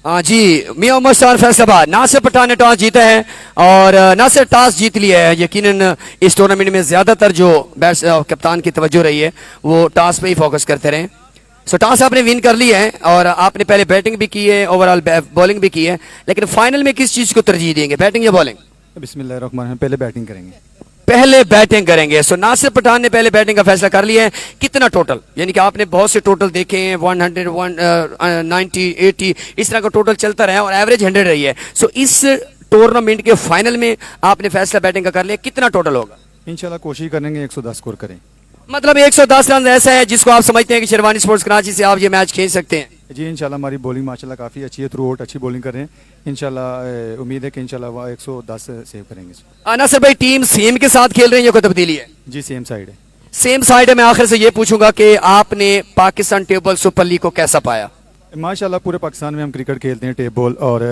हाँ जी, मियां उमर स्टार फैसलाबाद। नासिर पठान ने टॉस जीता है और नासिर टॉस जीत लिया है। यकीनन इस टूर्नामेंट में ज़्यादातर जो कप्तान की तवज्जो रही है वो टॉस पे ही फोकस करते रहे। सो टॉस आपने विन कर लिया है और आपने पहले बैटिंग भी की है, ओवरऑल बॉलिंग भी की है, लेकिन फाइनल में किस चीज़ को तरजीह देंगे, बैटिंग या बॉलिंग? बिस्मिल्लाहिर्रहमानिर्रहीम, पहले बैटिंग करेंगे। पहले बैटिंग करेंगे। सो नासिर पठान ने पहले बैटिंग का फैसला कर लिया है। कितना टोटल, यानी कि आपने बहुत से टोटल देखे हैं, 100, 90, 80 इस तरह का टोटल चलता रहा है और एवरेज 100 रही है। सो इस टूर्नामेंट के फाइनल में आपने फैसला बैटिंग का कर लिया, कितना टोटल होगा? इंशाल्लाह कोशिश करेंगे 110 स्कोर करें। मतलब 110 रन ऐसा है जिसको आप समझते हैं कि शेरवानी स्पोर्ट्स कराची से आप ये मैच खेल सकते हैं? जी इंशाल्लाह, हमारी बॉलिंग माशाल्लाह काफ़ी अच्छी है, थ्रू आउट अच्छी बॉलिंग कर रहे हैं। इंशाल्लाह उम्मीद है कि इंशाल्लाह वह 110 सेव करेंगे। नासिर भाई, टीम सेम के साथ खेल रहे हैं या कोई तब्दीली है? जी सेम साइड है। सेम साइड है। मैं आखिर से ये पूछूंगा कि आपने पाकिस्तान टेबल सुपर लीग को कैसा पाया? माशाल्लाह पूरे पाकिस्तान में हम क्रिकेट खेलते हैं टेबल, और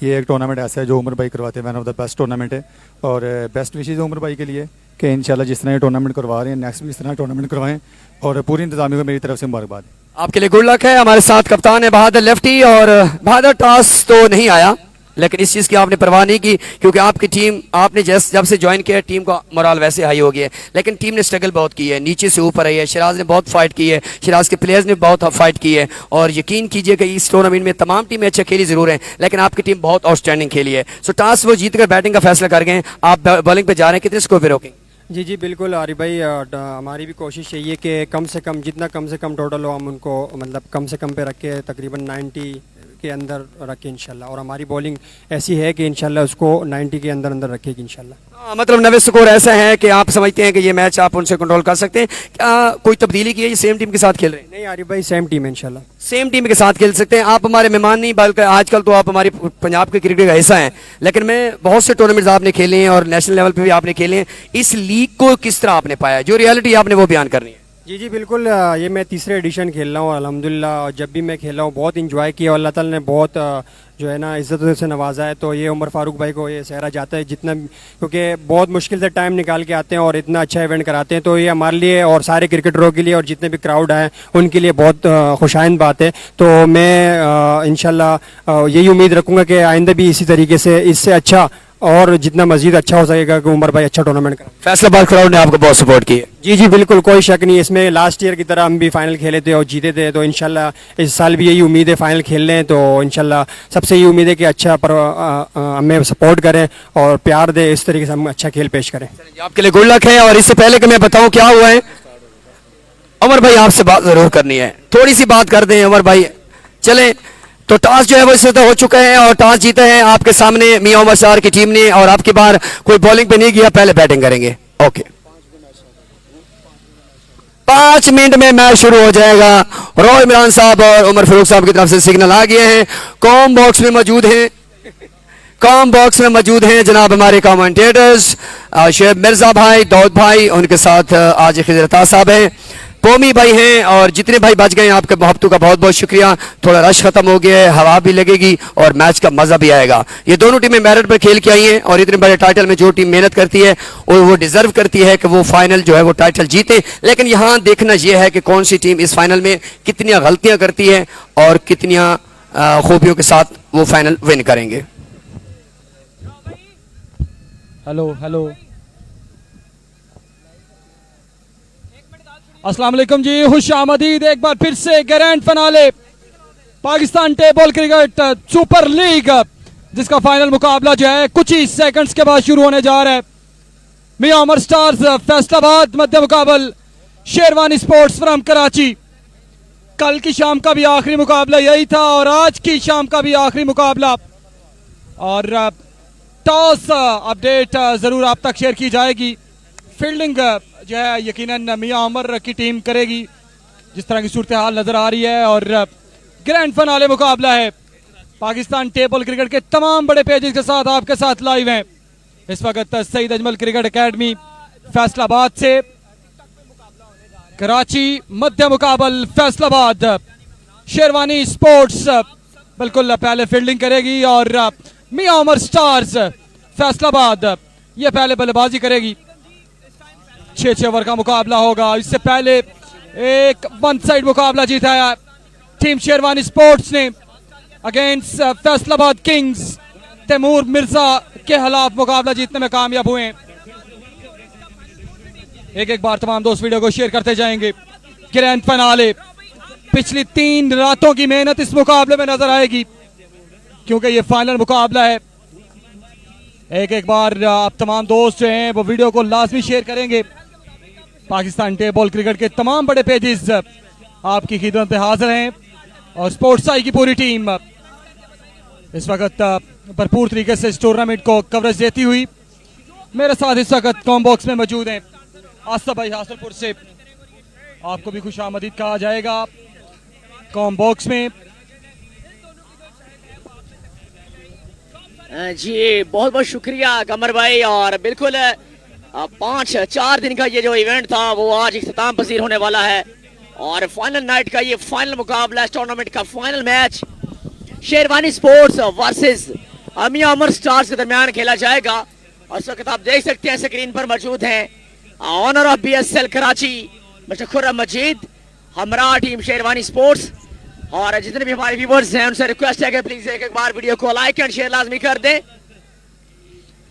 ये एक टूर्नामेंट ऐसा है जो उमर भाई करवाते हैं, one of the best tournament है। और बेस्ट विशेज़ उमर भाई के लिए कि इंशाल्लाह जिस तरह ये टूर्नामेंट करवा रहे हैं नेक्स्ट भी इस तरह टूर्नामेंट करवाएं, और पूरी इंतजामिया को मेरी तरफ से मुबारकबाद। आपके लिए गुड लक है। हमारे साथ कप्तान है बहादुर लेफ्टी, और बहादुर टॉस तो नहीं आया, लेकिन इस चीज़ की आपने परवाह नहीं की क्योंकि आपकी टीम, आपने जब से ज्वाइन किया टीम का मोराल वैसे हाई हो गया है, लेकिन टीम ने स्ट्रगल बहुत की है, नीचे से ऊपर आई है। शिराज ने बहुत फाइट की है, शिराज के प्लेयर्स ने बहुत फाइट की है, और यकीन कीजिए कि इस टूर्नामेंट में तमाम टीमें अच्छा खेली ज़रूर हैं, लेकिन आपकी टीम बहुत आउटस्टैंडिंग खेली है। सो टॉस वो जीत कर बैटिंग का फैसला कर गए, आप बॉलिंग पर जा रहे हैं, कितने स्कोर पे रोकेंगे? जी जी बिल्कुल आरिफ भाई, हमारी भी कोशिश यही है कि कम से कम जितना कम से कम टोटल हो हम उनको मतलब कम से कम पे रख के तकरीबन 90 के अंदर रखें इंशाल्लाह, और हमारी बॉलिंग ऐसी है कि इंशाल्लाह उसको 90 के अंदर अंदर रखेगी इंशाल्लाह। मतलब 90 स्कोर ऐसा है कि आप समझते हैं कि ये मैच आप उनसे कंट्रोल कर सकते हैं। क्या कोई तब्दीली की है, ये सेम टीम के साथ खेल रहे हैं? नहीं आरिफ भाई, सेम टीम है इंशाल्लाह, सेम टीम के साथ खेल सकते हैं। आप हमारे मेहमान नहीं, बल्कि आजकल तो आप हमारी पंजाब के क्रिकेट का हिस्सा हैं, लेकिन मैं बहुत से टूर्नामेंट्स आपने खेले हैं और नेशनल लेवल पे भी आपने खेले हैं। इस लीग को किस तरह आपने पाया, जो रियलिटी आपने वो बयान करनी है। जी जी बिल्कुल, ये मैं तीसरे एडिशन खेल रहा हूँ अल्हम्दुलिल्लाह, जब भी मैं खेल रहा हूँ बहुत इंजॉय किया और अल्लाह ताला ने बहुत जो है ना इज़्ज़त से नवाजा है। तो ये उमर फारूक भाई को ये सहरा जाता है जितना, क्योंकि बहुत मुश्किल से टाइम निकाल के आते हैं और इतना अच्छा इवेंट कराते हैं, तो ये हमारे लिए और सारे क्रिकेटरों के लिए और जितने भी क्राउड आए उनके लिए बहुत खुशाइंद बात है। तो मैं इंशाल्लाह यही उम्मीद रखूँगा कि आइंदा भी इसी तरीके से इससे अच्छा और जितना मजीद अच्छा हो सकेगा कि उमर भाई अच्छा टूर्नामेंट करें। फैसलाबाद क्राउड ने आपको बहुत सपोर्ट किया। जी जी बिल्कुल, कोई शक नहीं इसमें। लास्ट ईयर की तरह हम भी फाइनल खेले थे और जीते थे, तो इंशाल्लाह इस साल भी यही उम्मीद है फाइनल खेल लें। तो इंशाल्लाह सबसे यही उम्मीद है कि अच्छा पर हमें सपोर्ट करें और प्यार दे, इस तरीके से हम अच्छा खेल पेश करें। आपके लिए गुड लक है। और इससे पहले कि मैं बताऊं क्या हुआ है, उमर भाई आपसे बात जरूर करनी है, थोड़ी सी बात कर दें उमर भाई। चलें, तो टॉस जो है वो इस वक्त हो चुका है और टॉस जीता है आपके सामने मियां उमर स्टार की टीम ने, और आपकी बार कोई बॉलिंग पे नहीं गया, पहले बैटिंग करेंगे। ओके, 5 मिनट में मैच शुरू हो जाएगा। रो इमरान साहब और उमर फारूक साहब की तरफ से सिग्नल आ गए हैं। कॉम बॉक्स में मौजूद हैं, कॉम बॉक्स में मौजूद हैं जनाब हमारे कमेंटेटर्स शेब मिर्जा भाई, दाऊद भाई, उनके साथ आज खिजरता साहब हैं, पोमी भाई हैं, और जितने भाई बच गए आपके मोहब्बतों का बहुत बहुत शुक्रिया। थोड़ा रश खत्म हो गया है, हवा भी लगेगी और मैच का मजा भी आएगा। ये दोनों टीमें मेरिट पर खेल के आई हैं और इतने बड़े टाइटल में जो टीम मेहनत करती है और वो डिजर्व करती है कि वो फाइनल जो है वो टाइटल जीते। लेकिन यहाँ देखना यह है कि कौन सी टीम इस फाइनल में कितनी गलतियां करती है और कितनी खूबियों के साथ वो फाइनल विन करेंगे। हेलो हेलो, अस्सलाम वालेकुम जी, खुश आमदीद एक बार फिर से grand finale Pakistan table cricket super league, जिसका फाइनल मुकाबला जो है कुछ ही सेकंड्स के बाद शुरू होने जा रहा है। मियां उमर स्टार्स फैसलाबाद मध्य मुकाबल शेरवानी स्पोर्ट्स फ्रॉम कराची। कल की शाम का भी आखिरी मुकाबला यही था और आज की शाम का भी आखिरी मुकाबला, और टॉस अपडेट जरूर आप तक शेयर की जाएगी। फील्डिंग जो है यकीनन मियां उमर की टीम करेगी जिस तरह की सूरत हाल नजर आ रही है, और ग्रैंड फिनाले मुकाबला है। पाकिस्तान टेबल क्रिकेट के तमाम बड़े पेजेस के साथ आपके साथ लाइव हैं। इस वक्त सईद अजमल क्रिकेट एकेडमी फैसलाबाद से कराची मध्य मुकाबल फैसलाबाद। शेरवानी स्पोर्ट्स बिल्कुल पहले फील्डिंग करेगी और मियां उमर स्टार्स फैसलाबाद ये पहले बल्लेबाजी करेगी। 6 ओवर का मुकाबला होगा। इससे पहले एक वन साइड मुकाबला जीता है टीम शेरवानी स्पोर्ट्स ने अगेंस्ट फैसलाबाद किंग्स। तैमूर मिर्जा के खिलाफ मुकाबला जीतने में कामयाब हुए। एक बार तमाम दोस्त वीडियो को शेयर करते जाएंगे। ग्रैंड फिनाले पिछली 3 रातों की मेहनत इस मुकाबले में नजर आएगी क्योंकि ये फाइनल मुकाबला है। एक बार आप तमाम दोस्त जो हैं वो वीडियो को लाजमी शेयर करेंगे। पाकिस्तान टेबल क्रिकेट के तमाम बड़े पेजेस आपकी खिदमत पे हाजिर हैं और स्पोर्ट्स आई की पूरी टीम इस वक्त भरपूर तरीके से इस टूर्नामेंट को कवरेज देती हुई मेरे साथ इस वक्त कॉम बॉक्स में मौजूद हैं। आसिफ भाई हासलपुर से आपको भी खुश आमदीद कहा जाएगा कॉम बॉक्स में। जी बहुत बहुत शुक्रिया कमर भाई। और बिल्कुल 5-4 दिन का ये जो इवेंट था वो आज इख्तिताम पसीर होने वाला है और फाइनल नाइट का ये फाइनल मुकाबला इस टूर्नामेंट का final match Sherwani sports versus Mian Umar stars के दरमियान खेला जाएगा। और इस वक्त आप देख सकते हैं स्क्रीन पर मौजूद हैं owner of BSL Karachi mister Khurram Majeed हमरा टीम शेरवानी स्पोर्ट्स। और जितने भी हमारे व्यूअर्स हैं उनसे रिक्वेस्ट है कि प्लीज एक बार वीडियो को लाइक एंड शेयर लाजमी कर दें।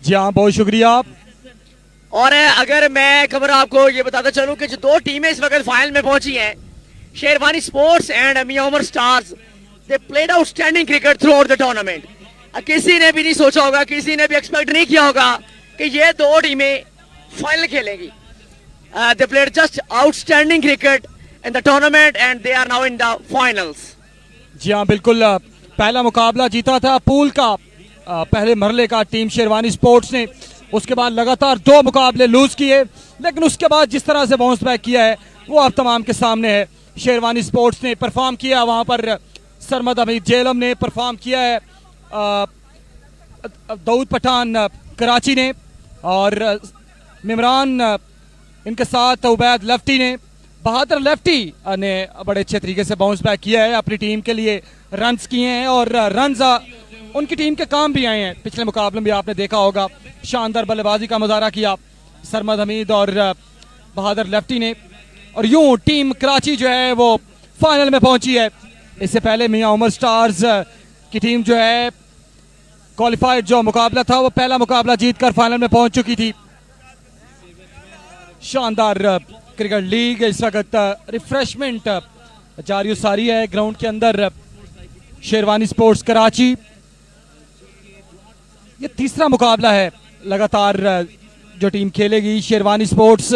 जी हाँ बहुत शुक्रिया। और अगर मैं खबर आपको ये बताता चलूं कि जो 2 टीमें इस वक्त फाइनल में पहुंची हैं Sherwani sports and Miyan Umar stars they played outstanding cricket throughout the tournament. किसी ने भी नहीं सोचा होगा, किसी ने भी एक्सपेक्ट नहीं किया होगा कि ये 2 टीमें फाइनल खेलेंगी। They played just outstanding cricket in the tournament and they are now in the finals. जी हाँ बिल्कुल पहला मुकाबला जीता था पूल का पहले मरले का टीम शेरवानी स्पोर्ट्स ने। उसके बाद लगातार 2 मुकाबले लूज किए लेकिन उसके बाद जिस तरह से बाउंस बैक किया है वो आप तमाम के सामने है। शेरवानी स्पोर्ट्स ने परफॉर्म किया, वहां पर सरमद हमीद जेलम ने परफॉर्म किया है, दाऊद पठान कराची ने और मिमरान इनके साथ उबैद लेफ्टी ने, बहादुर लेफ्टी ने बड़े अच्छे तरीके से बाउंस बैक किया है, अपनी टीम के लिए रन्स किए हैं और रन्स उनकी टीम के काम भी आए हैं। पिछले मुकाबले में भी आपने देखा होगा शानदार बल्लेबाजी का मुजाहरा किया सरमद हमीद और बहादुर लेफ्टी ने। और यूं टीम कराची जो है वो फाइनल में पहुंची है। इससे पहले मियां उमर स्टार्स की टीम जो है क्वालिफाइड जो मुकाबला था वो पहला मुकाबला जीतकर फाइनल में पहुंच चुकी थी। शानदार क्रिकेट लीग इस वक्त रिफ्रेशमेंट जारी सारी है ग्राउंड के अंदर। शेरवानी स्पोर्ट्स कराची ये तीसरा मुकाबला है लगातार जो टीम खेलेगी। शेरवानी स्पोर्ट्स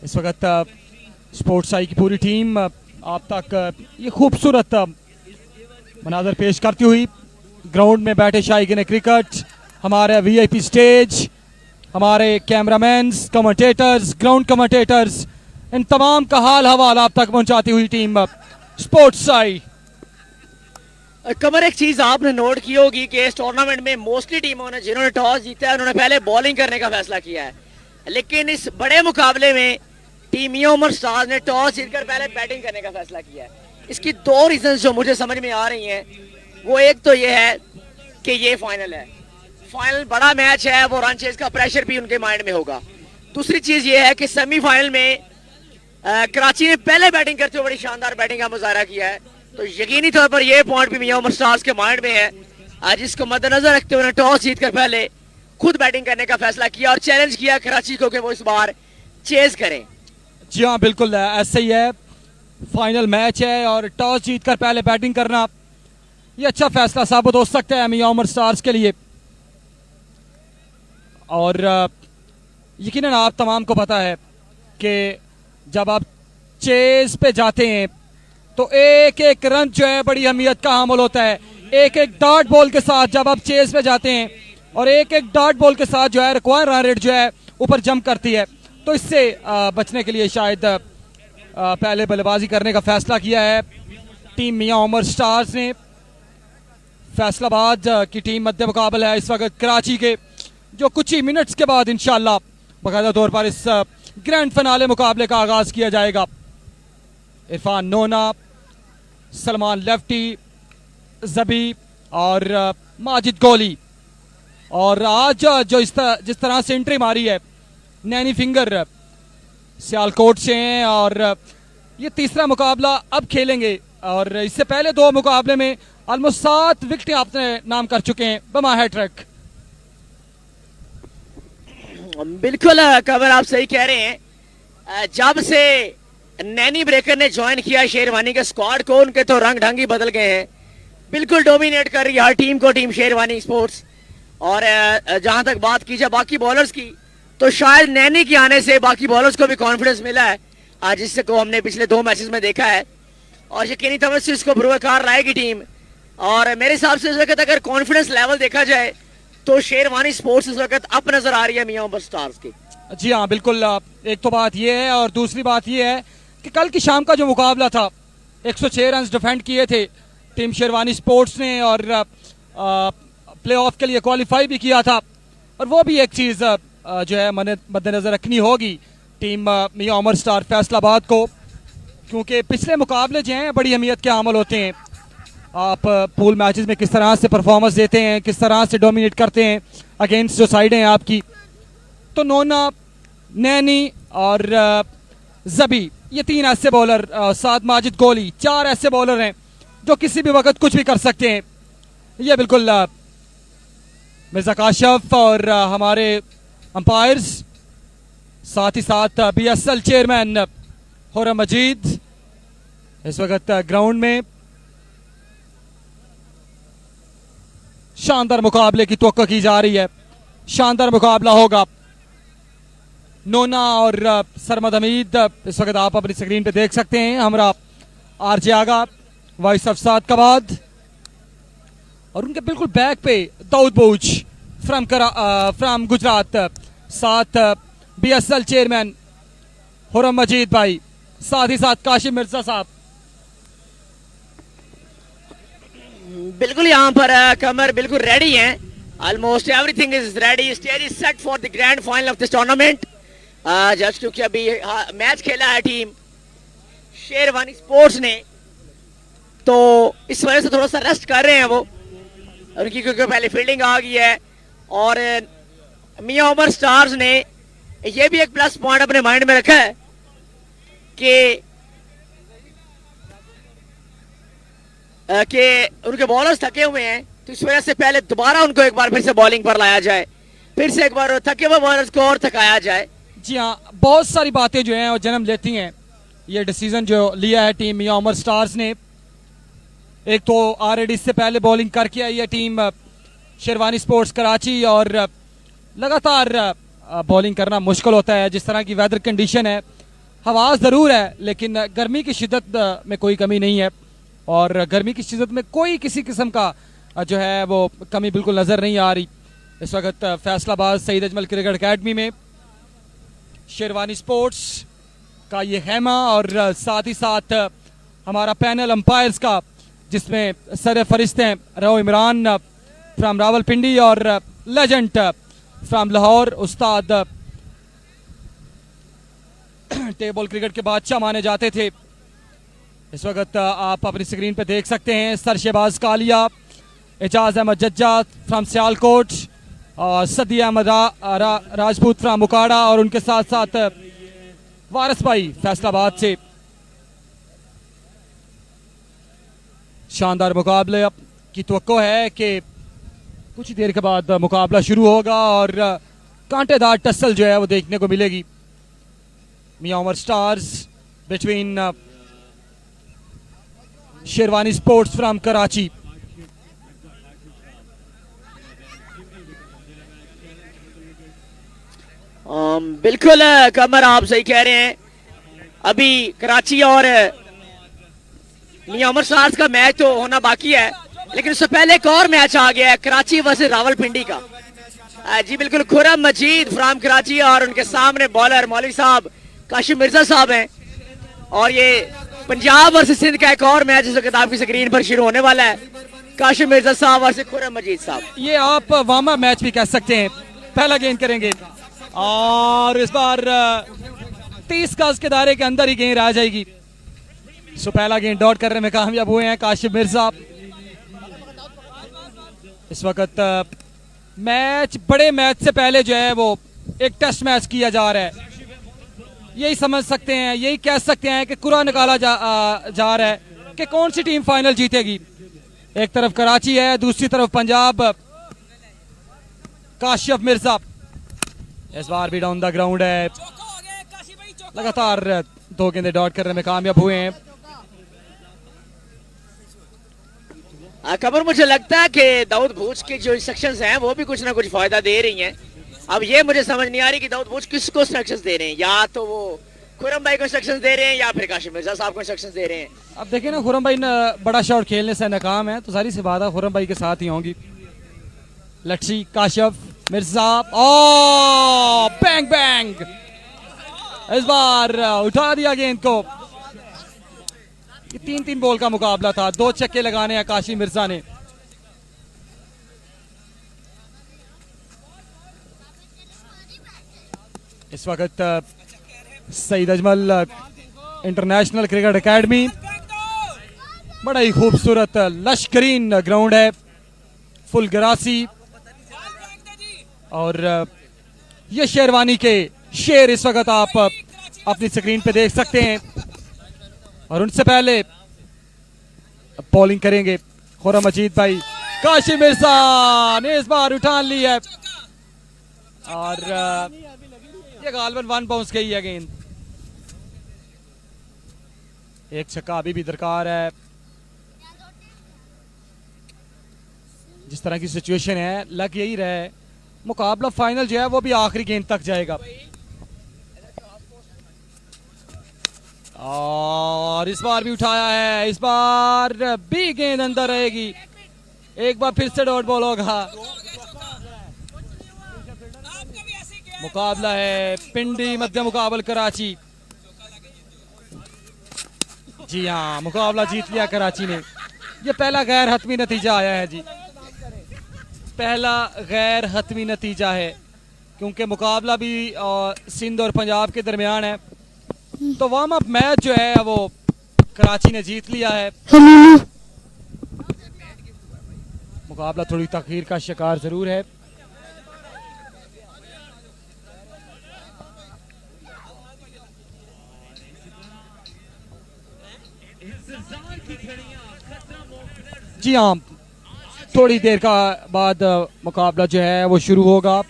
इस वक्त स्पोर्ट्स आई की पूरी टीम आप तक ये खूबसूरत मनाजर पेश करती हुई ग्राउंड में बैठे शायकीन क्रिकेट, हमारे VIP स्टेज, हमारे कैमरामैन, कमेंटेटर्स, ग्राउंड कमेंटेटर्स, इन तमाम का हाल हवाल आप तक पहुंचाती हुई टीम स्पोर्ट्स आई। कमर एक चीज आपने नोट की होगी कि इस टूर्नामेंट में मोस्टली टीमों ने जिन्होंने टॉस जीता है उन्होंने पहले बॉलिंग करने का फैसला किया है, लेकिन इस बड़े मुकाबले में टीम मियां उमर स्टार्स ने टॉस जीतकर पहले बैटिंग करने का फैसला किया है। इसकी 2 रीजन जो मुझे समझ में आ रही हैं वो एक तो ये है कि ये फाइनल है, फाइनल बड़ा मैच है, वो रन चेज का प्रेशर भी उनके माइंड में होगा। दूसरी चीज ये है कि सेमीफाइनल में कराची ने पहले बैटिंग करते हुए बड़ी शानदार बैटिंग का मुजाहरा किया है, तो यकीनी तौर पर यह पॉइंट भी मियां उमर स्टार्स के माइंड में है। आज इसको मद्देनजर रखते हुए टॉस जीतकर पहले खुद बैटिंग करने का फैसला किया और चैलेंज किया कराची को कि वो इस बार चेज करें। जी हाँ बिल्कुल ऐसा ही है, फाइनल मैच है और टॉस जीतकर पहले बैटिंग करना ये अच्छा फैसला साबित हो सकता है मियां उमर स्टार्स के लिए। और यकीनन आप तमाम को पता है कि जब आप चेज पे जाते हैं तो एक एक रन जो है बड़ी अहमियत का हामिल होता है। एक एक डॉट बॉल के साथ जब आप चेज पे जाते हैं और एक एक डॉट बॉल के साथ जो है रिक्वायर्ड रन रेट जो है ऊपर जंप करती है, तो इससे बचने के लिए शायद पहले बल्लेबाजी करने का फैसला किया है टीम मियां उमर स्टार्स ने। फैसलाबाद की टीम मध्य मुकाबला है इस वक्त कराची के, जो कुछ ही मिनट्स के बाद इंशाल्लाह बाकायदा तौर पर इस ग्रैंड फिनाले मुकाबले का आगाज किया जाएगा। इरफान नोना, सलमान लेफ्टी, जबी और माजिद गोली। और आज जो जिस तरह से एंट्री मारी है नैनी फिंगर सियालकोट से हैं, और ये तीसरा मुकाबला अब खेलेंगे, और इससे पहले 2 मुकाबले में ऑलमोस्ट 7 विकेटें आपने नाम कर चुके हैं बमा हैट्रिक। बिल्कुल कमर, आप सही कह रहे हैं। जब से नैनी ब्रेकर ने ज्वाइन किया शेरवानी के स्क्वाड को, उनके तो रंग ढंग ही बदल गए हैं। बिल्कुल डोमिनेट कर रही है हर टीम को टीम शेरवानी स्पोर्ट्स। और जहां तक बात की जाए बाकी बॉलर्स की, तो शायद नैनी के आने से बाकी बॉलर्स को भी कॉन्फिडेंस मिला है, आज जिससे को हमने पिछले 2 मैचेस में देखा है, और यकीनी तौर से इसको बुरकार लाएगी टीम। और मेरे हिसाब से इस वक्त अगर कॉन्फिडेंस लेवल देखा जाए तो शेरवानी स्पोर्ट्स इस वक्त अप नजर आ रही है मियां उमर स्टार्स की। जी हाँ बिल्कुल, एक तो बात ये है, और दूसरी बात ये है कि कल की शाम का जो मुकाबला था 106 रन डिफेंड किए थे टीम शेरवानी स्पोर्ट्स ने, और प्लेऑफ के लिए क्वालिफाई भी किया था। और वो भी एक चीज़ जो है मद्देनजर रखनी होगी टीम मियां उमर स्टार फैसलाबाद को, क्योंकि पिछले मुकाबले जो हैं बड़ी अहमियत के हामिल होते हैं। आप पूल मैचेस में किस तरह से परफॉर्मेंस देते हैं, किस तरह से डोमिनेट करते हैं अगेंस्ट जो साइडें हैं आपकी। तो नोना, नैनी और जबी, ये 3 ऐसे बॉलर, साथ माजिद गोली, 4 ऐसे बॉलर हैं जो किसी भी वक्त कुछ भी कर सकते हैं। ये बिल्कुल मिर्जा काशफ और हमारे अंपायर्स, साथ ही साथ BSL चेयरमैन हुर्रम मजीद इस वक्त ग्राउंड में शानदार मुकाबले की तवक्को की जा रही है। शानदार मुकाबला होगा। नोना और सरमद हमीद इस वक्त आप अपनी स्क्रीन पे देख सकते हैं। हमारा आरजे आगा, वॉइस ऑफ साद का बाद, और उनके बिल्कुल बैक पे दाऊद बूच फ्रॉम गुजरात, साथ BSL चेयरमैन हुर्रम मजीद भाई, साथ ही साथ काशिम मिर्जा साहब। बिल्कुल यहाँ पर कमर बिल्कुल रेडी हैं। Almost everything is ready, stage is set for the grand final of this tournament. Just क्योंकि अभी मैच खेला है टीम शेरवानी स्पोर्ट्स ने, तो इस वजह से थोड़ा सा रेस्ट कर रहे हैं वो, उनकी क्योंकि पहले फील्डिंग आ गई है। और मियां उमर स्टार्स ने ये भी एक प्लस पॉइंट अपने माइंड में रखा है कि उनके बॉलर्स थके हुए हैं, तो इस वजह से पहले दोबारा उनको एक बार फिर से बॉलिंग पर लाया जाए, फिर से एक बार थके हुए बॉलर्स को और थकाया जाए। जी हाँ, बहुत सारी बातें जो हैं वो जन्म लेती हैं ये डिसीजन जो लिया है टीम मियां उमर स्टार्स ने। एक तो ऑलरेडी इससे पहले बॉलिंग करके आई है टीम शेरवानी स्पोर्ट्स कराची, और लगातार बॉलिंग करना मुश्किल होता है जिस तरह की वेदर कंडीशन है। हवा ज़रूर है लेकिन गर्मी की शिद्दत में कोई कमी नहीं है, और गर्मी की शिद्दत में कोई किसी किस्म का जो है वो कमी बिल्कुल नज़र नहीं आ रही। इस वक्त फैसलाबाद सईद अजमल क्रिकेट अकेडमी में शेरवानी स्पोर्ट्स का ये खेमा, और साथ ही साथ हमारा पैनल अंपायर्स का, जिसमें सर फरिश्त हैं रो इमरान फ्राम रावलपिंडी और legend from Lahore Ustad table cricket के बादशाह माने जाते थे। इस वक्त आप अपनी स्क्रीन पे देख सकते हैं सरशेबाज कालिया, एजाज अहमद जज्जा फ्राम सियालकोट, और सदी अहमद राजपूत फ्राम मुकाड़ा, और उनके साथ साथ वारिस भाई फैसलाबाद से। शानदार मुकाबले की तवक्को है कि कुछ ही देर के बाद मुकाबला शुरू होगा और कांटेदार टसल जो है वो देखने को मिलेगी। Mian Umar stars between Sherwani sports from Karachi. बिल्कुल कमर, आप सही कह रहे हैं। अभी कराची और मियां उमर स्टार्स का मैच तो होना बाकी है, लेकिन उससे पहले एक और मैच आ गया है, कराची वर्सेस रावलपिंडी का। जी बिल्कुल, खुर्रम मजीद फ्राम कराची और उनके सामने बॉलर मौलवी साहब काशिम मिर्जा साहब हैं। और ये पंजाब वर्सेस सिंध का एक और मैच इस वक्त आपकी स्क्रीन पर शुरू होने वाला है। काशिम मिर्जा साहब और खुर्रम मजीद साहब। ये आप वार्म अप मैच भी कह सकते हैं। पहला गेंद करेंगे और इस बार 30 गज के दायरे के अंदर ही गेंद आ जाएगी। सो पहला गेंद डॉट करने में कामयाब हुए हैं काशिम मिर्जा। इस वक्त मैच, बड़े मैच से पहले जो है वो एक टेस्ट मैच किया जा रहा है। यही समझ सकते हैं, यही कह सकते हैं कि कुरा निकाला जा रहा है कि कौन सी टीम फाइनल जीतेगी। एक तरफ कराची है, दूसरी तरफ पंजाब। काशिफ मिर्जा इस बार भी डाउन द ग्राउंड है। लगातार 2 गेंदें डॉट करने में कामयाब हुए हैं। कमर, मुझे लगता है कि दाऊद भूज की जो इंस्ट्रक्शंस हैं वो भी कुछ ना कुछ फायदा दे रही हैं। अब ये मुझे समझ नहीं आ रही कि दाऊद भूज किसको इंस्ट्रक्शंस दे रहे हैं, या तो वो खुर्रम भाई को इंस्ट्रक्शंस दे रहे हैं या फिर काशिम मिर्जा साहब को इंस्ट्रक्शंस दे रहे हैं। अब देखिए ना, खुर्रम भाई बड़ा शॉट खेलने से नाकाम है, तो सारी सी बात है खुर्रम भाई के साथ ही होंगी। लट्सी काशिफ मिर्जा, ओ बैंग बैंग, इस बार उठा दिया गेंद को। ये 3-3 बॉल का मुकाबला था, 2 छक्के लगाने हैं काशिफ मिर्जा ने। इस वक्त Saeed Ajmal international cricket academy, बड़ा ही खूबसूरत लश्करीन ग्राउंड है, फुल ग्रासी। और ये शेरवानी के शेर इस वक्त आप अपनी स्क्रीन पे देख सकते हैं। और उनसे पहले बॉलिंग करेंगे खुर्रम मजीद भाई। काशिफ मिर्जा ने इस बार उठान ली है और ये गालबन 1 बाउंस गई है गेंद। एक छक्का अभी भी दरकार है। जिस तरह की सिचुएशन है, लग यही रहा है मुकाबला फाइनल जो है वो भी आखिरी गेंद तक जाएगा। और इस बार भी उठाया है, इस बार भी गेंद अंदर रहेगी। एक बार फिर से डॉट बॉल होगा। मुकाबला है पिंडी मध्य मुकाबल कराची। जी हाँ, मुकाबला जीत लिया कराची ने। ये पहला गैर हतमी नतीजा आया है जी, पहला गैर हतमी नतीजा है, क्योंकि मुकाबला भी सिंध और पंजाब के दरमियान है। तो वार्म अप मैच जो है वो कराची ने जीत लिया है। मुकाबला थोड़ी तखीर का शिकार जरूर है। जी हाँ, थोड़ी देर का बाद मुकाबला जो है वो शुरू होगा।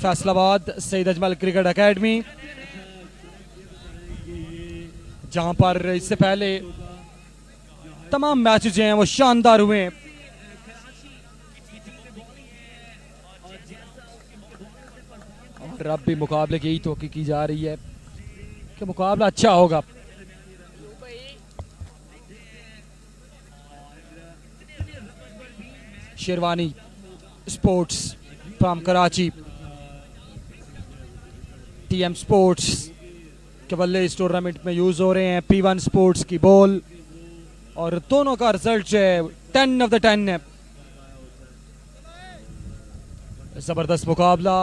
फैसलाबाद सईद अजमल क्रिकेट एकेडमी, जहां पर इससे पहले तमाम मैचेस जो हैं वो शानदार हुए हैं। और अब भी मुकाबले की यही तौक़ी की जा रही है कि मुकाबला अच्छा होगा। Sherwani sports from Karachi, TM sports के बल्ले इस टूर्नामेंट में यूज हो रहे हैं। P1 स्पोर्ट्स की बॉल, और दोनों का रिजल्ट जो है 10 of the 10 है। जबरदस्त मुकाबला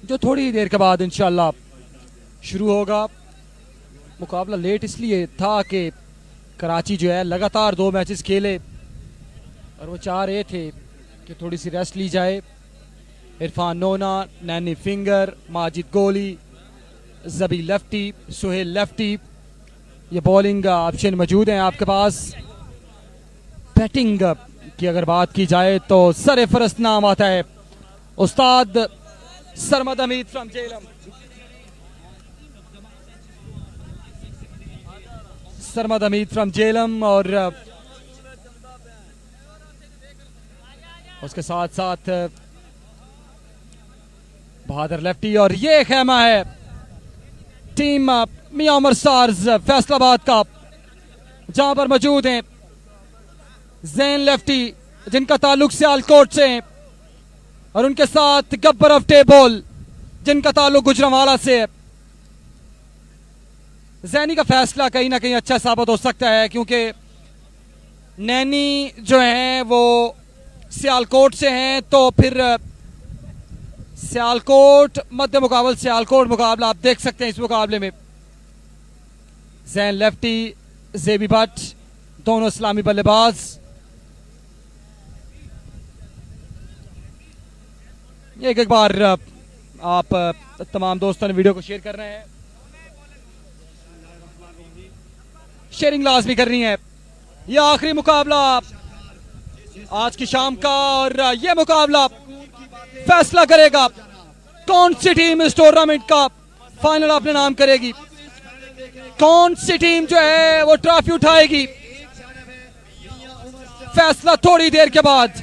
जो थोड़ी देर के बाद इंशाल्लाह शुरू होगा। मुकाबला लेट इसलिए था कि कराची जो है लगातार 2 मैचेस खेले और वो चाह रहे थे कि थोड़ी सी रेस्ट ली जाए। इरफान नोना, नैनी फिंगर, माजिद गोली, जबी लेफ्टी, सुहेल लेफ्टी, ये बॉलिंग ऑप्शन मौजूद हैं आपके पास। बैटिंग की अगर बात की जाए तो सर फहरिस्त नाम आता है उस्ताद सरमद हमीद फ्रॉम जेलम। सरमद हमीद फ्रॉम जेलम, और उसके साथ साथ बहादुर लेफ्टी। और ये खेमा है टीम मियां उमर स्टार्स फैसलाबाद का, जहां पर मौजूद हैं जैन लेफ्टी जिनका ताल्लुक सियालकोट से है, और उनके साथ गब्बर ऑफ टेबल जिनका ताल्लुक गुजरांवाला से है। जैनी का फैसला कहीं ना कहीं अच्छा साबित हो सकता है, क्योंकि नैनी जो है वो सियालकोट से हैं, तो फिर सियालकोट मध्य मुकाबल सियालकोट मुकाबला आप देख सकते हैं। इस मुकाबले में जैन लेफ्टी, जेबी भट्ट दोनों इस्लामी बल्लेबाज। एक बार आप तमाम दोस्तों ने वीडियो को शेयर कर रहे हैं, शेयरिंग लाजमी करनी है। यह आखिरी मुकाबला आज की शाम का, और यह मुकाबला फैसला करेगा कौन सी टीम इस टूर्नामेंट का फाइनल अपने नाम करेगी, कौन सी टीम जो है वो ट्रॉफी उठाएगी। फैसला थोड़ी देर के बाद।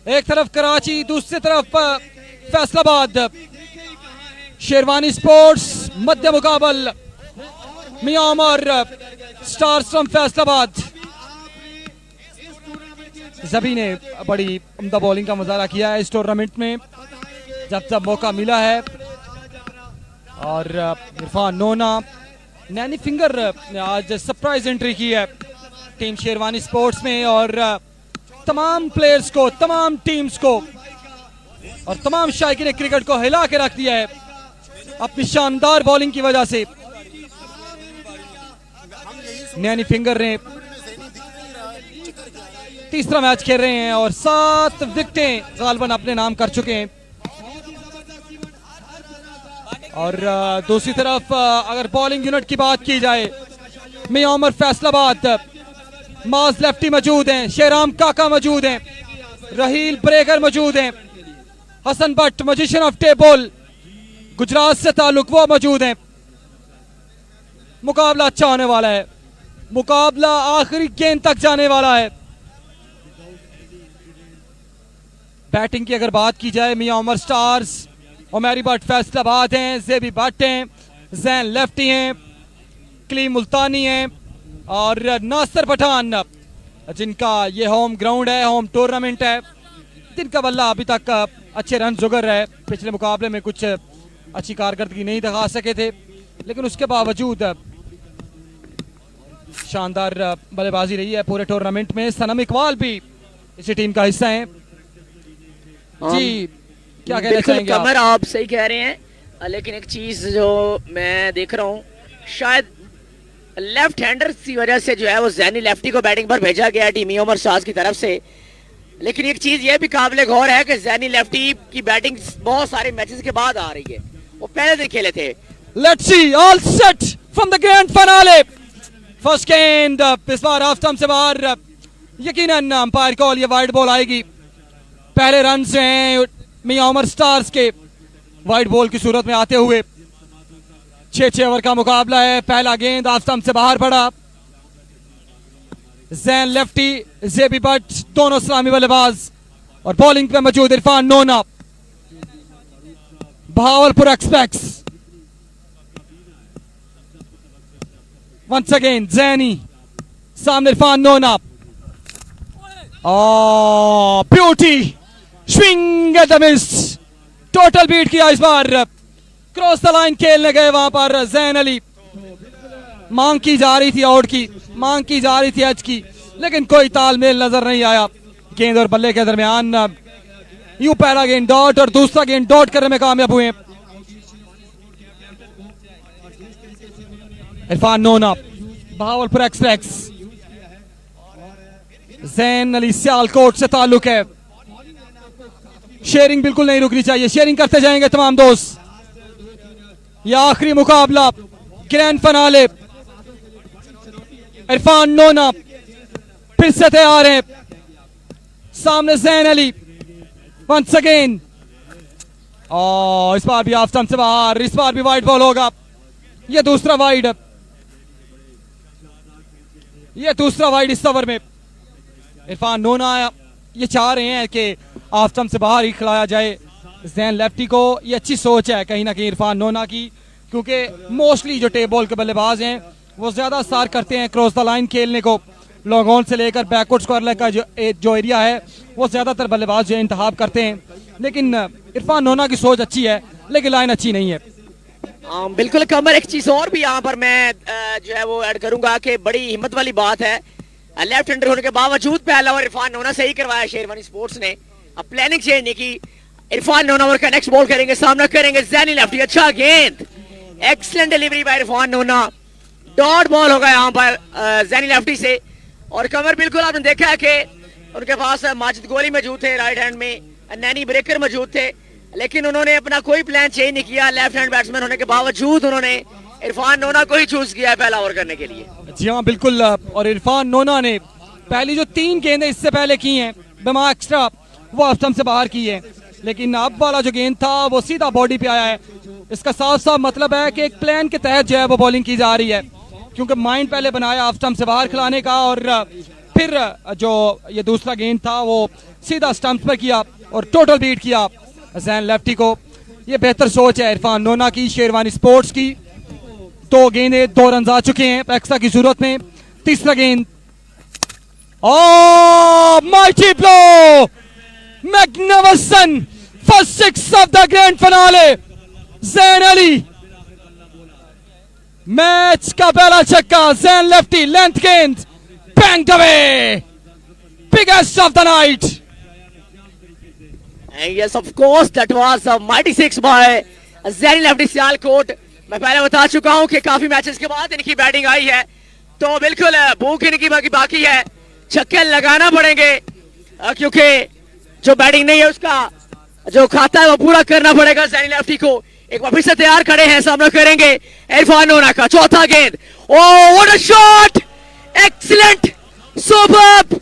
एक तरफ कराची, दूसरी तरफ फैसलाबाद। शेरवानी स्पोर्ट्स मध्य मुकाबल मियां उमर स्टार्स फ्रॉम फैसलाबाद। सभी ने बड़ी उम्दा बॉलिंग का मुजाहरा किया है इस टूर्नामेंट में जब जब मौका मिला है। और इरफान नोना, नैनी फिंगर ने आज सरप्राइज एंट्री की है टीम शेरवानी स्पोर्ट्स में, और तमाम प्लेयर्स को, तमाम टीम्स को और तमाम शायकीन क्रिकेट को हिला के रख दिया है अपनी शानदार बॉलिंग की वजह से। नैनी फिंगर ने तीसरा मैच खेल रहे हैं और 7 विकेटें गालबन अपने नाम कर चुके हैं। और दूसरी तरफ अगर बॉलिंग यूनिट की बात की जाए, मियां उमर फैसलाबाद, माज लेफ्टी मौजूद हैं, शेराम काका मौजूद हैं, रहील ब्रेकर मौजूद हैं, Hasan Bhatt magician of table Gujrat से ताल्लुक वो मौजूद हैं। मुकाबला अच्छा होने वाला है, मुकाबला आखिरी गेंद तक जाने वाला है। बैटिंग की अगर बात की जाए, मियां उमर स्टार्स, उमैरी भट्ट फैसलाबाद हैं, जेबी भट्ट हैं, जैन लेफ्टी हैं, क्लीम मुल्तानी हैं और नासिर पठान, जिनका ये होम ग्राउंड है, होम टूर्नामेंट है, जिनका बल्ला अभी तक अच्छे रन जुगर है। पिछले मुकाबले में कुछ अच्छी कारकर्दगी नहीं दिखा सके थे, लेकिन उसके बावजूद शानदार बल्लेबाजी रही है पूरे टूर्नामेंट में। सनम इकबाल भी इसी टीम का हिस्सा है। जी क्या कहना चाहेंगे आप? कमर आप सही कह रहे हैं, लेकिन एक चीज जो मैं देख रहा हूँ, शायद लेफ्ट हैंडर की वजह से जो है वो जैनी लेफ्टी को बैटिंग पर भेजा गया टीम मियां उमर स्टार्स की तरफ से। लेकिन एक चीज ये भी काबिले गौर है कि जैनी लेफ्टी की बैटिंग बहुत सारे मैचेस के बाद आ रही है, वो पहले दिन खेले थे। Let's see, all set from the grand finale. First गेंद इस बार ऑफ स्टंप से बाहर, यकीनन अंपायर कॉल, ये वाइड बॉल आएगी। पहले रन से हैं मियां उमर स्टार्स के वाइड बॉल की सूरत में आते हुए। 6 ओवर का मुकाबला है। पहला गेंद ऑफ स्टंप से बाहर पड़ा। जैन लेफ्टी, जेबी भट्ट दोनों इस्लामी बल्लेबाज और बॉलिंग पे मौजूद Irfan Nona, Bahawalpur express. Once again Zaini, सामने Irfan Nona, beauty swing at the miss, total beat किया इस बार। क्रॉस द लाइन खेलने गए वहां पर जैन अली, मांग की जा रही थी आउट की, मांग की जा रही थी एच की, लेकिन कोई तालमेल नजर नहीं आया गेंद और बल्ले के दरमियान। यूं पहला गेंद डॉट और दूसरा गेंद डॉट करने में कामयाब हुए इरफान नोना, भावलपुर एक्सप्रेस। जैन अली सियालकोट से ताल्लुक है। शेयरिंग बिल्कुल नहीं रुकनी चाहिए, शेयरिंग करते जाएंगे तमाम दोस्त। यह आखिरी मुकाबला, ग्रैंड फिनाले। इरफान नोना फिर से तैयार है, सामने जैन अली। वंस अगेन, और इस बार भी ऑफ स्टंप से बाहर, इस बार भी वाइड बॉल होगा। यह दूसरा वाइड, यह दूसरा वाइड इस ओवर में। इरफान नोना ये चाह रहे हैं कि ऑफ स्टंप से बाहर ही खिलाया जाए जैन लेफ्टी को। ये अच्छी सोच है कहीं ना कहीं इरफान नोना की, क्योंकि मोस्टली जो टेप बॉल के बल्लेबाज हैं वो ज्यादा सार करते हैं क्रॉस द लाइन खेलने को। लॉन्ग ऑन से लेकर बैकवर्ड स्क्वायर का जो एरिया है वो ज्यादातर बल्लेबाज जो इंतखाब करते हैं, लेकिन इरफान नोना की सोच अच्छी है, लेकिन लाइन अच्छी नहीं है। बिल्कुल कमर, एक चीज और भी यहाँ पर मैं जो है वो ऐड करूंगा कि बड़ी हिम्मत वाली बात है, लेफ्ट हैंडर होने के बावजूद पहला ओवर इरफान नोना से ही करवाया शेरवानी स्पोर्ट्स ने, अब प्लानिंग चेंज नहीं की। इरफान नोना ओवर का नेक्स्ट बॉल करेंगे, सामना करेंगे ज़ैनी लेफ्टी, अच्छा गेंद, excellent delivery by Irfan Nona, dot ball होगा यहाँ पर ज़ैनी लेफ्टी से। और कमर बिल्कुल आपने देखा है कि उनके पास माजिद गोली मौजूद थे, राइट हैंड में नैनी ब्रेकर मौजूद थे, लेकिन उन्होंने अपना कोई प्लान चेंज नहीं किया। लेफ्ट हैंड बैट्समैन होने के बावजूद उन्होंने इरफान नोना को ही चूज किया है पहला ओवर करने के लिए। जी हाँ बिल्कुल, और इरफान नोना ने पहली जो 3 गेंदें इससे पहले की हैं बिमा एक्स्ट्रा, वो स्टंप से बाहर की है, लेकिन अब वाला जो गेंद था वो सीधा बॉडी पे आया है। इसका साफ साफ मतलब है कि एक प्लान के तहत जो है वो बॉलिंग की जा रही है, क्योंकि माइंड पहले बनाया ऑफ स्टंप से बाहर खिलाने का, और फिर जो ये दूसरा गेंद था वो सीधा स्टंप पर किया और टोटल बीट किया ज़ैन लेफ्टी को। ये बेहतर सोच है इरफान नोना की, शेरवानी स्पोर्ट्स की। 2 गेंदें 2 रन आ चुके हैं एक्स्ट्रा की सूरत में। तीसरा गेंद, oh mighty blow, magnificent first 6 of the grand finale, Zain Ali, match का पहला छक्का, ज़ैन लेफ्टी, लेंथ गेंद, banged away, biggest of the night. And yes, of course, that was a mighty 6 by Zaini lefty Sialkot. मैं पहले बता चुका हूं कि काफी मैचेस के बाद इनकी बैटिंग आई है, तो बिल्कुल भूख इनकी बाकी है, छक्के लगाना पड़ेंगे, क्योंकि जो बैटिंग नहीं है उसका जो खाता है वो पूरा करना पड़ेगा ज़ैनी लेफ्टी को। एक बार फिर से तैयार खड़े हैं, सामना करेंगे इरफान नोना का। चौथा गेंद, oh what a shot, excellent, superb,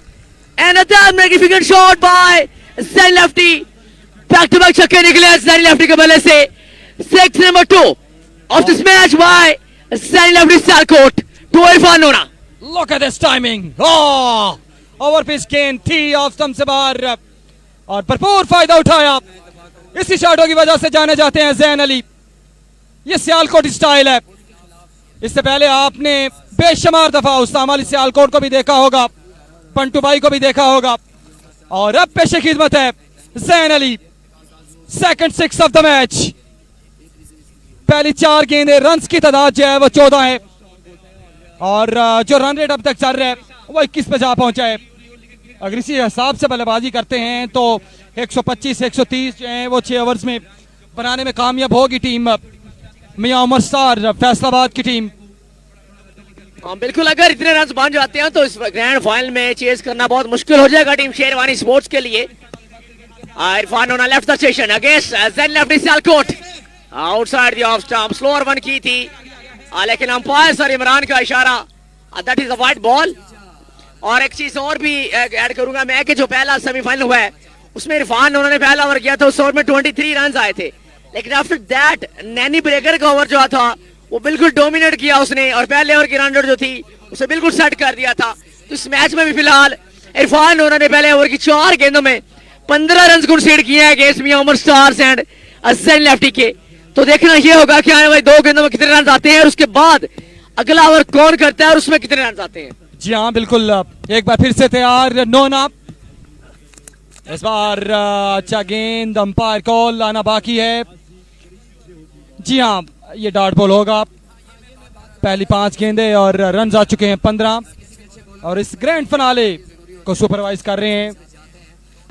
another magnificent shot by Zaini lefty. Back to back छक्के निकले ज़ैनी लेफ्टी के बल्ले से। 6 number 2 of this match by Zaini lefty Sialkot to Irfan Nona. Look at this timing, oh over pitch गेंद थी ऑफ स्टंप से बाहर, और भरपूर फायदा उठाया। इसी शॉटों की वजह से जाने जाते हैं ज़ैन अली। ये सियालकोट स्टाइल है। इससे पहले आपने बेशुमार दफा उस्तामा अली सियालकोट को भी देखा होगा, पंटू भाई को भी देखा होगा, और अब पेशे खिदमत है Zain Ali. Second 6 of the match. पहली 4 गेंदें, रन की तादाद जो है वो 14 है, और जो रन रेट अब तक चल रहा है वो 21 पे जा पहुंचा है। अगर इसी हिसाब से बल्लेबाजी करते हैं तो 125-130 जो है वो 6 ओवर्स में बनाने में कामयाब होगी टीम मियां उमर स्टार फैसलाबाद की टीम। बिल्कुल, अगर इतने रन बन जाते हैं तो इस ग्रैंड फाइनल में चेस करना बहुत मुश्किल हो जाएगा टीम शेरवानी स्पोर्ट्स के लिए। Irfan Nona left the station against Zaini lefty Sialkot, outside the off stump, slower one की थी, लेकिन अंपायर सर इमरान का इशारा, that is a wide ball. और एक चीज और भी ऐड करूंगा मैं कि जो पहला सेमीफाइनल हुआ है उसमें इरफान नोना ने पहला ओवर किया था, उस ओवर में 23 रन आए थे, लेकिन आफ्टर दैट नैनी ब्रेकर का ओवर जो था वो बिल्कुल डोमिनेट किया उसने, और पहले ओवर की रन रेट जो थी उसे बिल्कुल सेट कर दिया था। तो इस मैच में भी फिलहाल इरफान नोना ने पहले ओवर की 4 गेंदों में 15 रन कंसीड किए हैं against Miyan Umar stars and Zaini lefty के। तो देखना ये होगा कि आने वाली 2 गेंदों में कितने रन आते हैं, और उसके बाद अगला ओवर कौन करता है और उसमें कितने रन आते हैं। जी हाँ बिल्कुल, एक बार फिर से तैयार नोना। इस बार अच्छा गेंद, अंपायर कॉल आना बाकी है। जी हाँ, ये डॉट बॉल होगा। पहली 5 गेंदें और रन आ चुके हैं 15, और इस ग्रैंड फिनाले को सुपरवाइज कर रहे हैं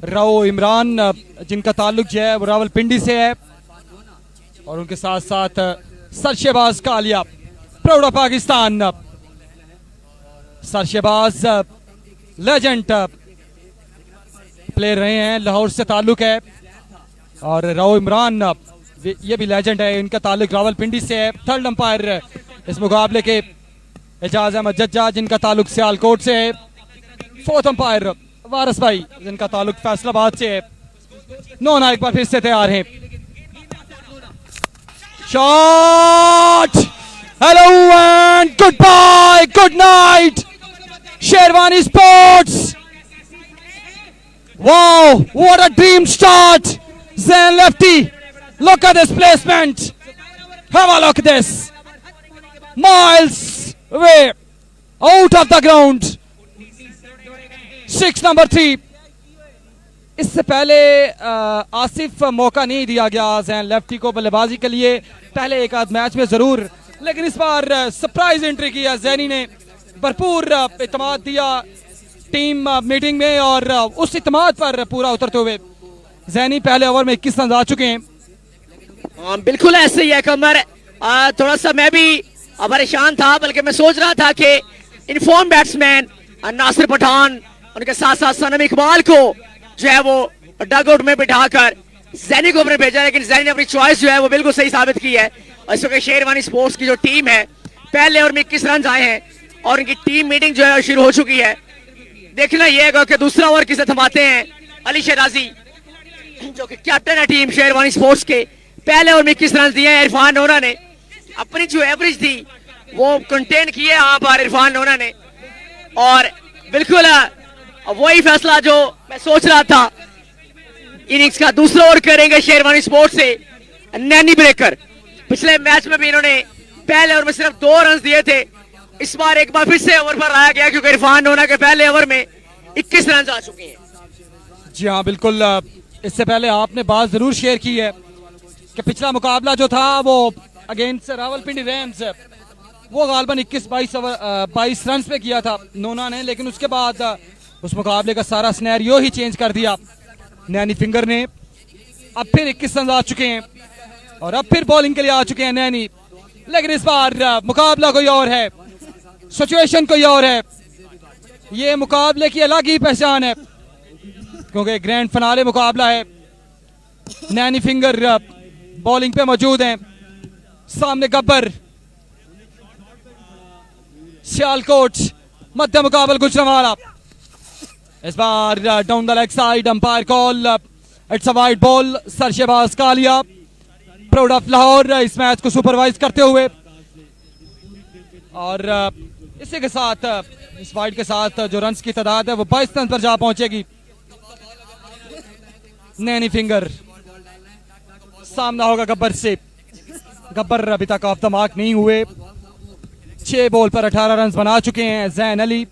राव इमरान, जिनका ताल्लुक जो है वो रावलपिंडी से है, और उनके साथ साथ Sarshebaz Kalia, proud of Pakistan. Sarshebaz legend player रहे हैं, लाहौर से ताल्लुक है, और राव इमरान ये भी लेजेंड है, इनका ताल्लुक रावलपिंडी से है। थर्ड अंपायर इस मुकाबले के एजाज अहमद जज्जा, जिनका ताल्लुक सियालकोट से है। फोर्थ अंपायर वारिस भाई, जिनका ताल्लुक फैसलाबाद से है। नोना एक बार फिर से तैयार हैं। Shot, hello and good bye, good night Sherwani sports. Wow, what a dream start, Zain lefty, look at this placement, have a look at this, miles away, out of the ground, 6 number 3, इससे पहले आसिफ मौका नहीं दिया गया जैन लेफ्टी को बल्लेबाजी के लिए, पहले एक आध मैच में जरूर, लेकिन इस बार सरप्राइज एंट्री किया जैनी ने, भरपूर इत्मीनान दिया टीम मीटिंग में और उस इत्मीनान पर पूरा उतरते हुए जैनी पहले ओवर में 21 रन आ चुके हैं। बिल्कुल ऐसे ही है कमर। थोड़ा सा मैं भी परेशान था, बल्कि मैं सोच रहा था कि इनफॉर्म बैट्समैन नासिर पठान, उनके साथ साथ सनम इकबाल को जो है वो डग आउट में बिठाकर जैनी को अपने भेजा, लेकिन जैनी ने अपनी चॉइस जो है वो बिल्कुल सही साबित की है। और इस वक्त शेरवानी स्पोर्ट्स की जो टीम है, पहले ओवर में 21 रन आए हैं और उनकी टीम मीटिंग जो है शुरू हो चुकी है। देखना यह है कि दूसरा ओवर किसे थमाते हैं। अली शहराजी जो कि कैप्टन है टीम शेरवानी स्पोर्ट्स के, पहले ओवर में 21 रन दिए हैं। इरफान नोरा ने अपनी जो एवरेज थी वो कंटेन की है यहाँ पर इरफान नोरा ने, और बिल्कुल वही फैसला जो मैं सोच रहा था। इनिंग्स का दूसरा ओवर करेंगे शेरवानी स्पोर्ट्स से नैनी ब्रेकर। पिछले मैच में भी इन्होंने पहले ओवर में सिर्फ 2 रन दिए थे, इस बार एक बार फिर से ओवर पर लाया गया क्योंकि इरफान नोरा के पहले ओवर में 21 रन आ चुके हैं। जी हाँ बिल्कुल, इससे पहले आपने बात जरूर शेयर की है कि पिछला मुकाबला जो था वो अगेंस्ट रावलपिंडी रैम्स, वो गालबन 21-22 रन पे किया था नोना ने, लेकिन उसके बाद उस मुकाबले का सारा सिनेरियो ही चेंज कर दिया नैनी फिंगर ने। अब फिर 21 रन आ चुके हैं और अब फिर बॉलिंग के लिए आ चुके हैं नैनी, लेकिन इस बार मुकाबला कोई और है, सिचुएशन कोई और है। ये मुकाबले की अलग ही पहचान है क्योंकि ग्रैंड फिनाले मुकाबला है। नैनी फिंगर बॉलिंग पे मौजूद हैं, सामने गब्बर, सियालकोट मध्य मुकाबल गुजरांवाला। इस बार down the leg side, umpire call, it's a wide ball. Sarshebaz Kalia proud of Lahore इस मैच को सुपरवाइज करते हुए, और इसी के साथ इस वाइड के साथ जो रन्स की तादाद है वो 22 रन पर जा पहुंचेगी। नैनी फिंगर सामना होगा गब्बर से। गब्बर अभी तक ऑफ द मार्क नहीं हुए, 6 बॉल पर 18 रन बना चुके हैं जैन अली।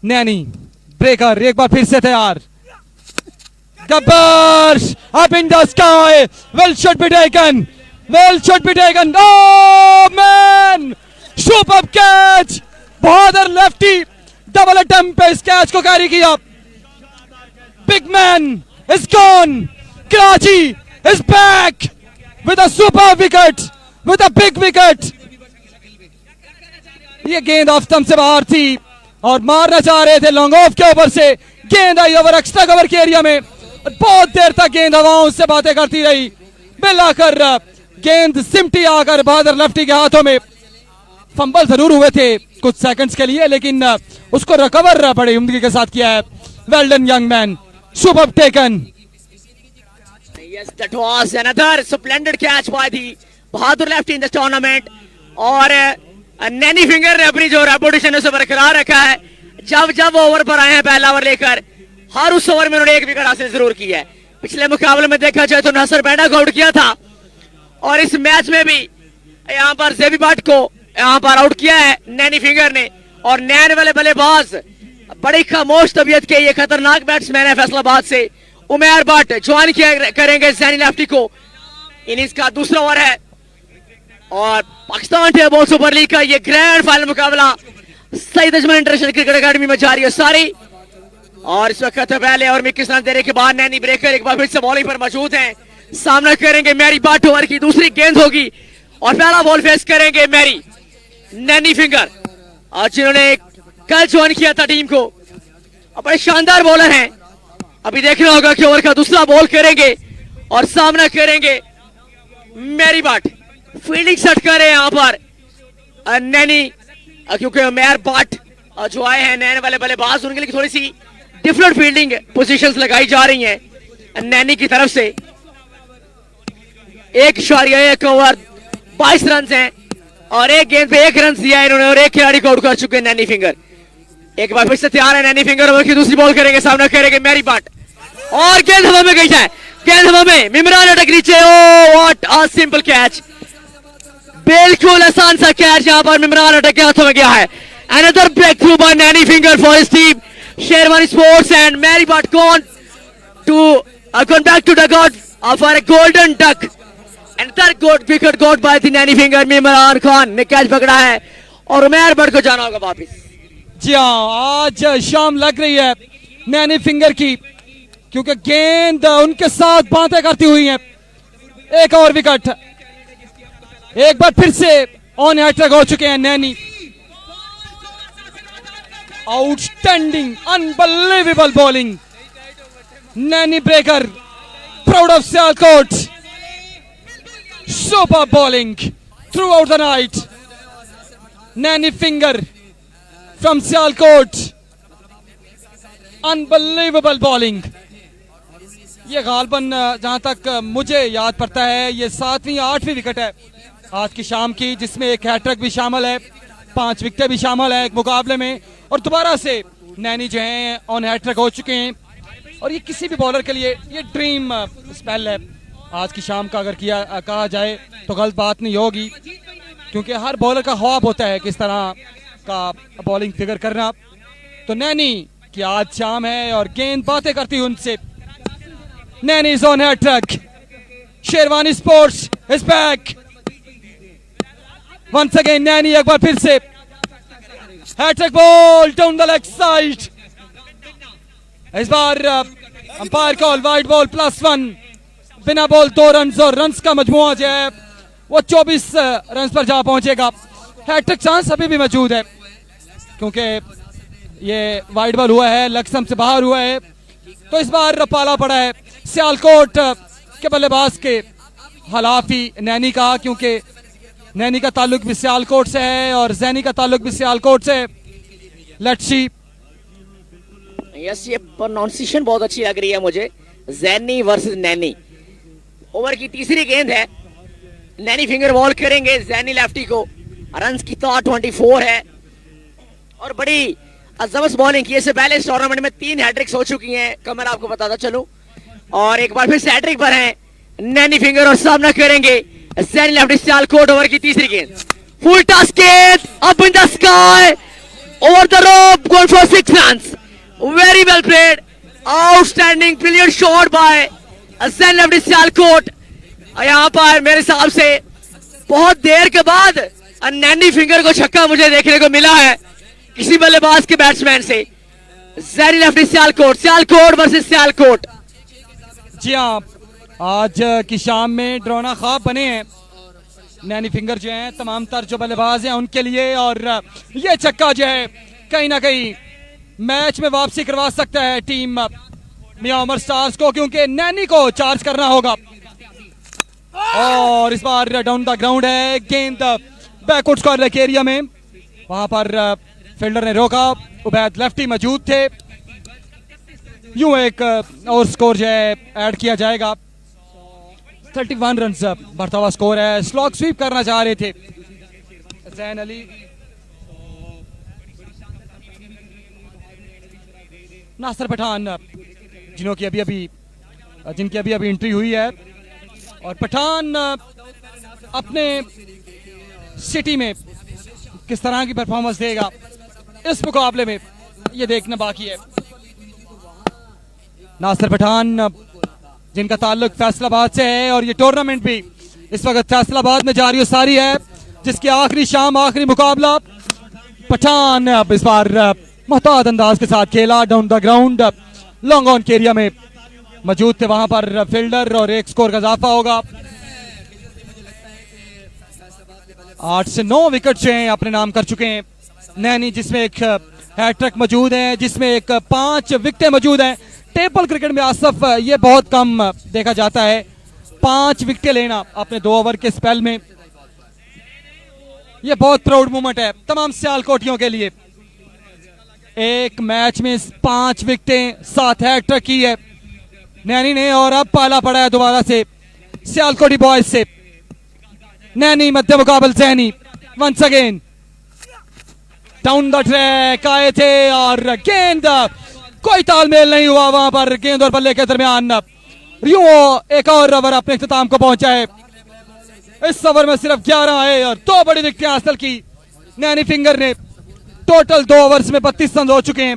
नैनी ब्रेकर एक बार फिर से तैयार, Gabbar up in the sky, well shot be taken, well shot be taken, oh man, super catch, Bahadur lefty double attempt पे इस कैच को कैरी किया। Big man is gone, Karachi is back with a super wicket, with a big wicket। ये गेंद off stump से बाहर थी और मारना चाह रहे थे लॉन्ग ऑफ के ऊपर से, गेंद आई ओवर एक्स्ट्रा कवर के एरिया में, बहुत देर तक गेंद हवाओं से बातें करती रही, बिल आकर गेंद सिमटी आकर बहादुर लेफ्टी के हाथों में। फंबल जरूर हुए थे कुछ सेकंड्स के लिए, लेकिन उसको रिकवर बड़ी उम्दगी के साथ किया है। Well done young man, super taken. Yes, that was another splendid catch by the Bahadur lefty in the tournament. और नैनी फिंगर ने अपनी जो रेपुटेशन उसे बरकरार रखा है। जब जब ओवर पर आए हैं पहला ओवर लेकर, हर उस ओवर में उन्होंने एक विकेट हासिल जरूर की है। पिछले मुकाबले में देखा जाए तो नसर बैडा को आउट किया था, और इस मैच में भी यहाँ पर जेबी भट्ट को यहाँ पर आउट किया है नैनी फिंगर ने। और नैन वाले बल्लेबाज बड़ी खामोश तबीयत के ये खतरनाक बैट्समैन है फैसलाबाद से, उमैर भट्ट ज्वाइन करेंगे जैनी लेफ्टी को। इनिंग्स का दूसरा ओवर है और पाकिस्तान टेबल सुपर लीग का ये ग्रैंड फाइनल मुकाबला Saeed Ajmal international cricket academy में जारी है सारी। और इस वक्त पहले और 21 रन देने के बाद नैनी ब्रेकर एक बार फिर से बॉलिंग पर मौजूद हैं, सामना करेंगे मैरी भट्ट। ओवर की दूसरी गेंद होगी और पहला बॉल फेस करेंगे मैरी नैनी फिंगर, और जिन्होंने कल ज्वाइन किया था टीम को। बड़े शानदार बॉलर हैं। अभी देखना होगा कि ओवर का दूसरा बॉल करेंगे और सामना करेंगे मैरी भट्ट। फील्डिंग सेट करे यहाँ पर नैनी, क्योंकि उमैर भट्ट जो आए हैं नैन वाले बल्लेबाज, उनके लिए थोड़ी सी डिफरेंट फील्डिंग पोजीशंस लगाई जा रही हैं नैनी की तरफ से। 1.1 ओवर 22 रन हैं और एक गेंद पे 1 रन दिया है इन्होंने, और एक खिलाड़ी को आउट कर चुके हैं नैनी फिंगर। एक बार फिर से तैयार है नैनी फिंगर, ओवर की दूसरी बॉल करेंगे, सामना करेंगे मैरी भट्ट, और गेंद हवा में गई है, गेंद हवा में, मिमरान अटक नीचे। ओह व्हाट अ सिंपल कैच, बिल्कुल आसान सा कैच यहाँ पर मिमरान अटक के हाथों में गया है। Another breakthrough by Naini finger for his team Sherwani Sports and Mary Bhatt gone back to dugout for a golden duck. And third wicket got by the nanny finger में इमरान खान ने कैच पकड़ा है और उमर भट्ट को जाना होगा वापस। जी हाँ, आज शाम लग रही है नैनी फिंगर की, क्योंकि गेंद उनके साथ बातें करती हुई है। एक और विकेट, एक बार फिर से ऑन हैट्रिक हो चुके हैं Naini. Outstanding, unbelievable bowling, Naini breaker, proud of Sialkot, super bowling throughout the night. Naini finger from Sialkot, unbelievable bowling. ये गालबन जहां तक मुझे याद पड़ता है ये 7वीं 8वीं विकेट है आज की शाम की, जिसमें एक हैट्रिक भी शामिल है, 5 विकेटें भी शामिल है एक मुकाबले में। और दोबारा से नैनी जो हैं ऑन हैट्रिक हो चुके हैं और ये किसी भी बॉलर के लिए ये ड्रीम स्पेल है आज की शाम का। अगर कहा जाए तो गलत बात नहीं होगी, क्योंकि हर बॉलर का ख्वाब होता है किस तरह का बॉलिंग फिगर करना। तो नैनी की आज शाम है और गेंद बातें करती है उनसे। Naini is on hat-trick, Sherwani sports is back once again. Naini एक बार फिर से hat-trick ball down the leg side. इस बार अंपायर कॉल वाइड बॉल +1, बिना बॉल 2 रन और रन का मजमुआ जो है वो 24 रन पर जा पहुंचेगा। हैट्रिक चांस अभी भी मौजूद है, क्योंकि ये वाइड बॉल हुआ है, लक्ष्म से बाहर हुआ है। तो इस बार पाला पड़ा है सियालकोट के बल्लेबाज के हलाफी नैनी का, क्योंकि नैनी का ताल्लुक भी सियालकोट से है और जैनी का ताल्लुक भी सियालकोट से। Let's see. यस, ये प्रोनाउंसिएशन बहुत अच्छी लग रही है मुझे। जैनी वर्सेस नैनी। ओवर की तीसरी गेंद है, नैनी फिंगर बॉल करेंगे जैनी लेफ्टी को। रन की तो 24 है और बड़ी जबरदस्त बॉलिंग की। इससे पहले इस टूर्नामेंट में 3 हैट्रिक्स हो चुकी हैं, कमर आपको बताता चलूं। और एक बार फिर से हैट्रिक पर हैं नैनी फिंगर और सामना करेंगे जैनी लेफ्टी सियालकोट। ओवर की तीसरी गेंद, फुल टॉस गेंद, up in the sky, over the rope, goal for 6 runs. Very well played, outstanding brilliant shot by Zaini lefty Sialkot. यहाँ पर मेरे हिसाब से बहुत देर के बाद नैनी फिंगर को छक्का मुझे देखने को मिला है किसी बल्लेबाज के बैट्समैन से। जैनी लेफ्टी सियालकोट, सियालकोट वर्सेस सियालकोट। जी हाँ, आज की शाम में ड्रोना ख्वाब बने हैं नैनी फिंगर जो हैं, तमाम तर जो बल्लेबाज हैं उनके लिए। और ये छक्का जो है कहीं ना कहीं मैच में वापसी करवा सकता है टीम मियां उमर स्टार्स को, क्योंकि नैनी को चार्ज करना होगा। और इस बार डाउन द ग्राउंड है गेंद, बैकवर्ड स्क्वायर के एरिया में, वहां पर फील्डर ने रोका, उबैद लेफ्टी मौजूद थे। यूं एक और स्कोर जो है ऐड किया जाएगा। 31 रन बढ़ता हुआ स्कोर है। स्लॉग स्वीप करना चाह रहे थे जैन अली। नासिर पठान जिनकी अभी अभी एंट्री हुई है, और पठान अपने सिटी में किस तरह की परफॉर्मेंस देगा इस मुकाबले में, ये देखना बाकी है। नासिर पठान जिनका ताल्लुक फैसलाबाद से है और ये टूर्नामेंट भी इस वक्त फैसलाबाद में जारी सारी है, जिसकी आखिरी शाम आखिरी मुकाबला। पठान अब इस बार मुहताद अंदाज के साथ खेला, down the ground long on के एरिया में मौजूद थे, वहां पर फील्डर और एक स्कोर का इजाफा होगा। 8 से 9 विकेट जो हैं अपने नाम कर चुके हैं नैनी, जिसमें एक हैट्रिक मौजूद है, जिसमें एक 5 विकेटें मौजूद हैं। टेबल क्रिकेट में आसफ ये बहुत कम देखा जाता है, 5 विकेटें लेना अपने 2 ओवर के स्पेल में। ये बहुत प्राउड मोमेंट है तमाम सियालकोटियों के लिए। एक मैच में 5 विकेटें, 7 हैट्रिक की है नैनी ने, और अब पाला पड़ा है दोबारा से सियालकोटी बॉयज से। नैनी मध्य मुकाबल Zaini once again down the track आए थे और गेंद कोई तालमेल नहीं हुआ वहां पर गेंद और बल्ले के दरमियान। यूं एक और ओवर अपने इख्तिताम को पहुंचा है। इस ओवर में सिर्फ 11 आए और 2 बड़ी विकेटें हासिल की नैनी फिंगर ने। टोटल 2 ओवर्स में 32 रन हो चुके हैं।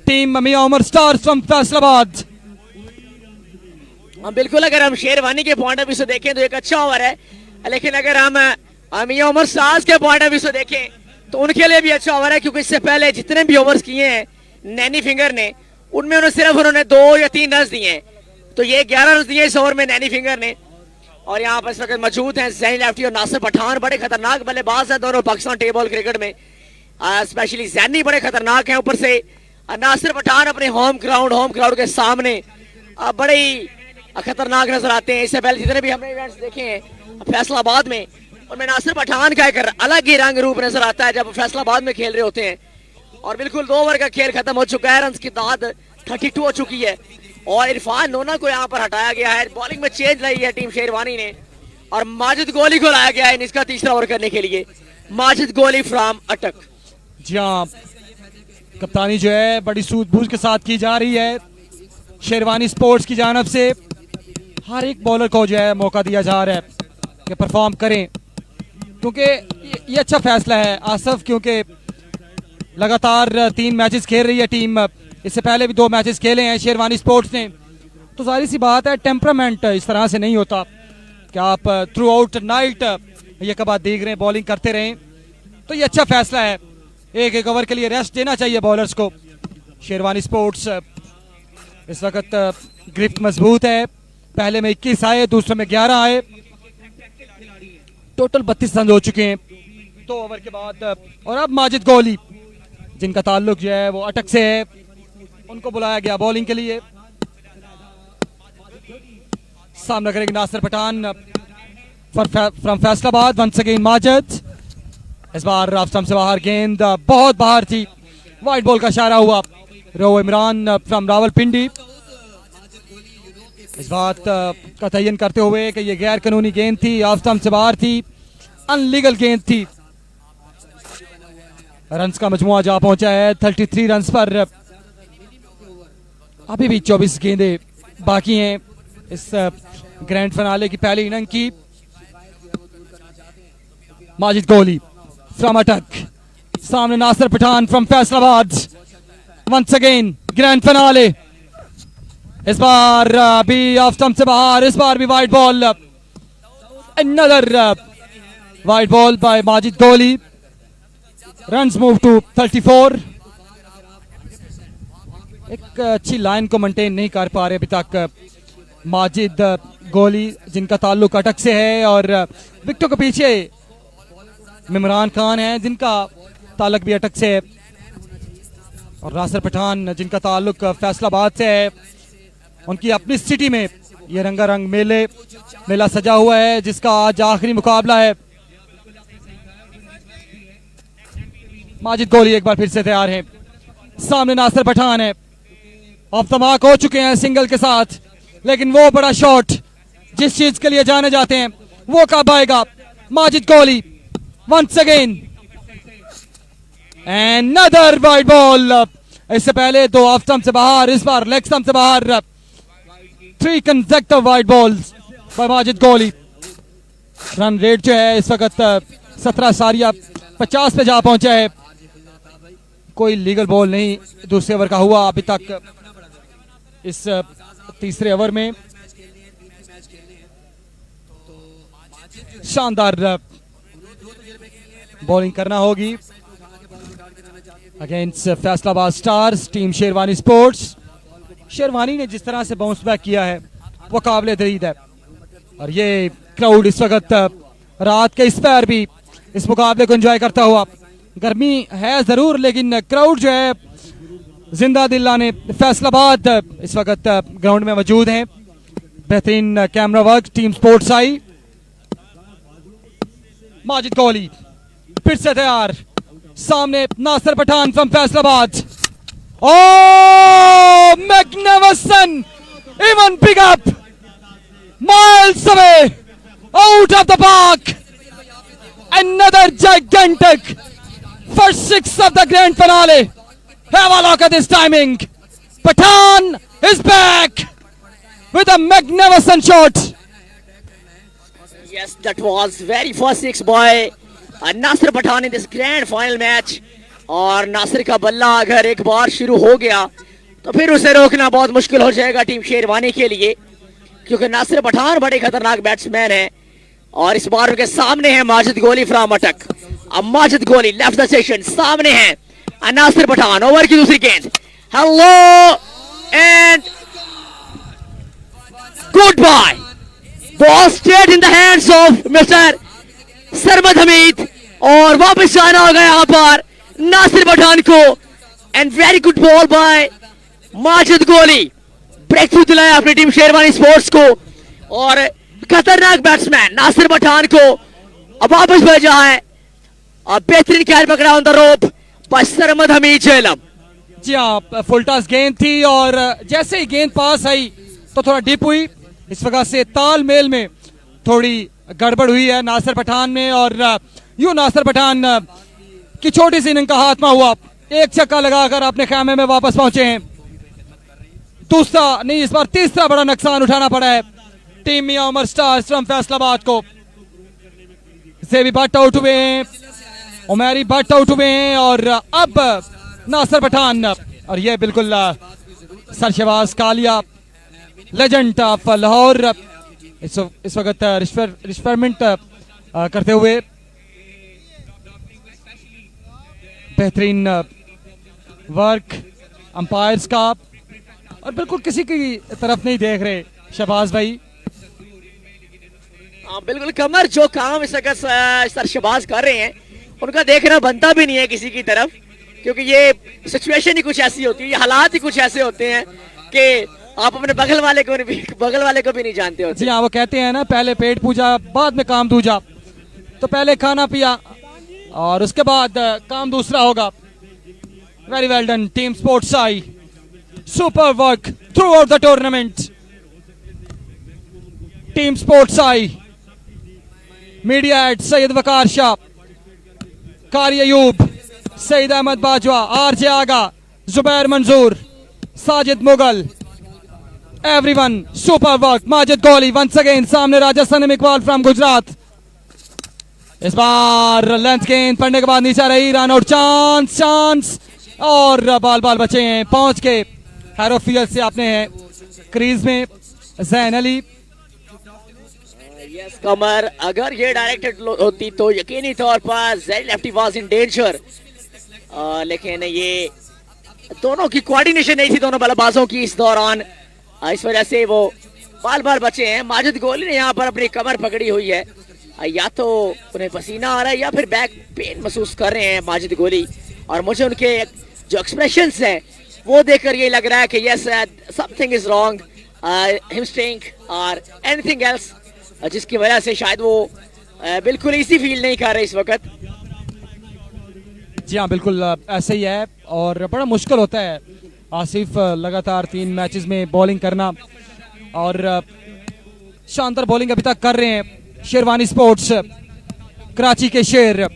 Team Miyan Umar stars from Faisalabad. बिल्कुल, अगर हम शेरवानी के पॉइंट ऑफ व्यू से देखें तो एक अच्छा ओवर है, लेकिन अगर हम मियां उमर स्टार्स के पॉइंट ऑफ व्यू से देखें तो उनके लिए भी अच्छा ओवर है, क्योंकि इससे पहले जितने भी ओवर्स किए हैं नैनी फिंगर ने, उनमें उन्होंने 2 या 3 रन दिए हैं। तो ये 11 रन दिए इस ओवर में नैनी फिंगर ने। और यहाँ पर इस वक्त मौजूद हैं जैनी लेफ्टी और नासिर पठान, बड़े खतरनाक बल्लेबाज हैं दोनों पाकिस्तान टेबल क्रिकेट में। स्पेशली जैनी बड़े खतरनाक हैं, ऊपर से नासिर पठान अपने होम क्राउड के सामने बड़े ही खतरनाक नजर आते हैं। इससे पहले जितने भी हमने इवेंट्स देखे हैं फैसलाबाद में, उनमें नासिर पठान का एक अलग ही रंग रूप नजर आता है जब फैसलाबाद में खेल रहे होते हैं। और बिल्कुल 2 ओवर का खेल खत्म हो चुका है, रन की तादाद 32 हो चुकी है और इरफान नोना को यहाँ पर हटाया गया है। बॉलिंग में चेंज लाई है टीम शेरवानी ने और माजिद गोली को लाया गया है इसका तीसरा ओवर करने के लिए। माजिद गोली फ्रॉम अटक। जी हाँ, कप्तानी जो है बड़ी सूझबूझ के साथ की जा रही है शेरवानी स्पोर्ट्स की जानब से। हर एक बॉलर को जो है मौका दिया जा रहा है कि परफॉर्म करें, क्योंकि ये अच्छा फैसला है आसफ, क्योंकि लगातार 3 मैचेस खेल रही है टीम। इससे पहले भी 2 मैचेस खेले हैं शेरवानी स्पोर्ट्स ने। तो जाहिर सी बात है टेम्परामेंट इस तरह से नहीं होता कि आप थ्रू आउट नाइट ये कब देख रहे हैं बॉलिंग करते रहें। तो ये अच्छा फैसला है, एक ओवर के लिए रेस्ट देना चाहिए बॉलर्स को। शेरवानी स्पोर्ट्स इस वक्त ग्रिप मजबूत है, पहले में 21 आए, दूसरे में 11 आए, टोटल 32 रन हो चुके हैं 2 ओवर के बाद। और अब माजिद गोली जिनका ताल्लुक जो है वो अटक से है, उनको बुलाया गया बॉलिंग के लिए। सामना करेंगे Nasir Pathan from Faisalabad. Once again Majid, इस बार ऑफ स्टंप से बाहर, गेंद बहुत बाहर थी, वाइड बॉल का इशारा हुआ। रो इमरान फ्रॉम रावलपिंडी इस बात का तयन करते हुए कि ये गैर कानूनी गेंद थी, ऑफ स्टंप से बाहर थी, अनलीगल गेंद थी। रन्स का मजमुआ जा पहुंचा है 33 रन्स पर। अभी भी 24 गेंदें बाकी हैं इस ग्रैंड फिनाले की पहली इनिंग की। माजिद गोली फ्रॉम अटक, सामने Nasir Pathan from Faisalabad. Once again grand finale, इस बार भी ऑफ स्टंप से बाहर, इस बार भी wide ball, another wide ball by Majid Goli. Runs move to 34। एक अच्छी लाइन को मेंटेन नहीं कर पा रहे अभी तक माजिद गोली, जिनका ताल्लुक अटक से है, और विकेटों के पीछे इमरान खान है जिनका ताल्लुक भी अटक से है, और नासिर पठान जिनका ताल्लुक फैसलाबाद से है। उनकी अपनी सिटी में ये रंगारंग मेला सजा हुआ है, जिसका आज आखिरी मुकाबला है। माजिद गोली एक बार फिर से तैयार है, सामने नासिर पठान है, ऑफ द मार्क हो चुके हैं सिंगल के साथ, लेकिन वो बड़ा शॉट जिस चीज के लिए जाने जाते हैं वो कब आएगा। Majid Goli once again, another wide ball. इससे पहले 2 ऑफ स्टंप से बाहर, इस बार लेग स्टंप से बाहर। 3 consecutive wide balls by Majid Goli. Run rate जो है इस वक्त 17.50 पे जा पहुंचा है। कोई लीगल बॉल नहीं दूसरे ओवर का हुआ अभी तक इस तीसरे ओवर में। शानदार बॉलिंग करना होगी against Faisalabad stars, team Sherwani sports. Sherwani ने जिस तरह से बाउंस बैक किया है वो काबिल तारीफ है, और ये क्राउड इस वक्त रात के इस पैर भी इस मुकाबले को एंजॉय करता हुआ, गर्मी है जरूर लेकिन क्राउड जो है जिंदा दिल लाने फैसलाबाद इस वक्त ग्राउंड में मौजूद हैं। बेहतरीन camera work team sports eye. Majid Goli फिर से तैयार, सामने Nasir Pathan from Faisalabad. Oh, magnificent! Even pick up, miles away, out of the park. Another gigantic first 6 of the grand finale. Have a look at this timing. Pathan is back with a magnificent shot. Yes, that was very first 6 by Nasir Pathan in this grand final match. और नासिर का बल्ला अगर एक बार शुरू हो गया तो फिर उसे रोकना बहुत मुश्किल हो जाएगा टीम शेरवानी के लिए, क्योंकि नासिर पठान बड़े खतरनाक बैट्समैन हैं और इस बार उनके सामने है माजिद गोली फ्रॉम अटक। अब माजिद गोली लेफ्ट द सेशन सामने है नासिर पठान। ओवर की दूसरी गेंद, hello and good bye, ball straight in the hands of mister Sarmad Hameed और वापस जाना होगा यहां पर नासिर पठान को। And very good ball by Majid Goli, break through दिलाया अपनी टीम शेरवानी स्पोर्ट्स को और खतरनाक बैट्समैन नासिर पठान को अब वापस भेजा है। अब बेहतरीन कैच पकड़ा on the rope by Sarmad Hameed Jhelum. जी हाँ, फुल टॉस गेंद थी और जैसे ही गेंद पास आई तो थोड़ा डिप हुई। इस वजह से तालमेल में थोड़ी गड़बड़ हुई है नासिर पठान में और यूं नासिर पठान की छोटी सी इनिंग का हाथमा हुआ। एक छक्का लगाकर अपने खेमे में वापस पहुंचे हैं। दूसरा नहीं, इस बार तीसरा बड़ा नुकसान उठाना पड़ा है team Miyan Umar stars from Faisalabad को। जेबी भट्ट आउट हुए हैं, उमेरी भट्ट आउट हुए हैं और अब नासिर पठान और ये बिल्कुल सरशबाज कालिया लेजेंड ऑफ लाहौर इस वक्त रिस्पेयरमेंट करते हुए बेहतरीन वर्क अंपायर्स का और बिल्कुल किसी की तरफ नहीं देख रहे शहबाज भाई। बिल्कुल कमर, जो काम इस वक्त सरशबाज कर रहे हैं उनका देखना बनता भी नहीं है किसी की तरफ, क्योंकि ये सिचुएशन ही कुछ ऐसी होती है, ये हालात ही कुछ ऐसे होते हैं कि आप अपने बगल वाले को भी नहीं जानते होते। जी हाँ, वो कहते हैं ना, पहले पेट पूजा बाद में काम दूजा। तो पहले खाना पिया और उसके बाद काम दूसरा होगा। Very well done team sports eye, super work throughout the tournament. Team sports eye, media ad Syed Waqar Shah, Qari Ayub, Saeed Ahmed Bajwa, RJ Agha, Zubair Manzoor, Sajid Mughal, everyone super work. Majid Goli once again सामने राजा सनम इकबाल फ्रॉम गुजरात। इस बार लेंथ गेंद पड़ने के बाद नीचे रही, रन आउट, चांस और बाल बचे हैं पहुंच के हैरोफील्ड से अपने हैं क्रीज में जैन अली। यस कमर, अगर ये डायरेक्टेड होती तो यकीनी तौर पर Jain lefty was in danger, लेकिन ये दोनों की कोऑर्डिनेशन नहीं थी दोनों बल्लेबाजों की इस दौरान, इस वजह से वो बाल बचे हैं। माजिद गोली ने यहाँ पर अपनी कमर पकड़ी हुई है, या तो उन्हें पसीना आ रहा है या फिर बैक पेन महसूस कर रहे हैं माजिद गोली, और मुझे उनके जो एक्सप्रेशंस हैं वो देखकर ये लग रहा है कि yes something is wrong, him staying और एनीथिंग एल्स, जिसकी वजह से शायद वो बिल्कुल इजी फील नहीं कर रहे इस वक्त। जी हाँ, बिल्कुल ऐसे ही है और बड़ा मुश्किल होता है आसिफ लगातार 3 मैचेस में बॉलिंग करना, और शानदार बॉलिंग अभी तक कर रहे हैं शेरवानी स्पोर्ट्स कराची के शेर।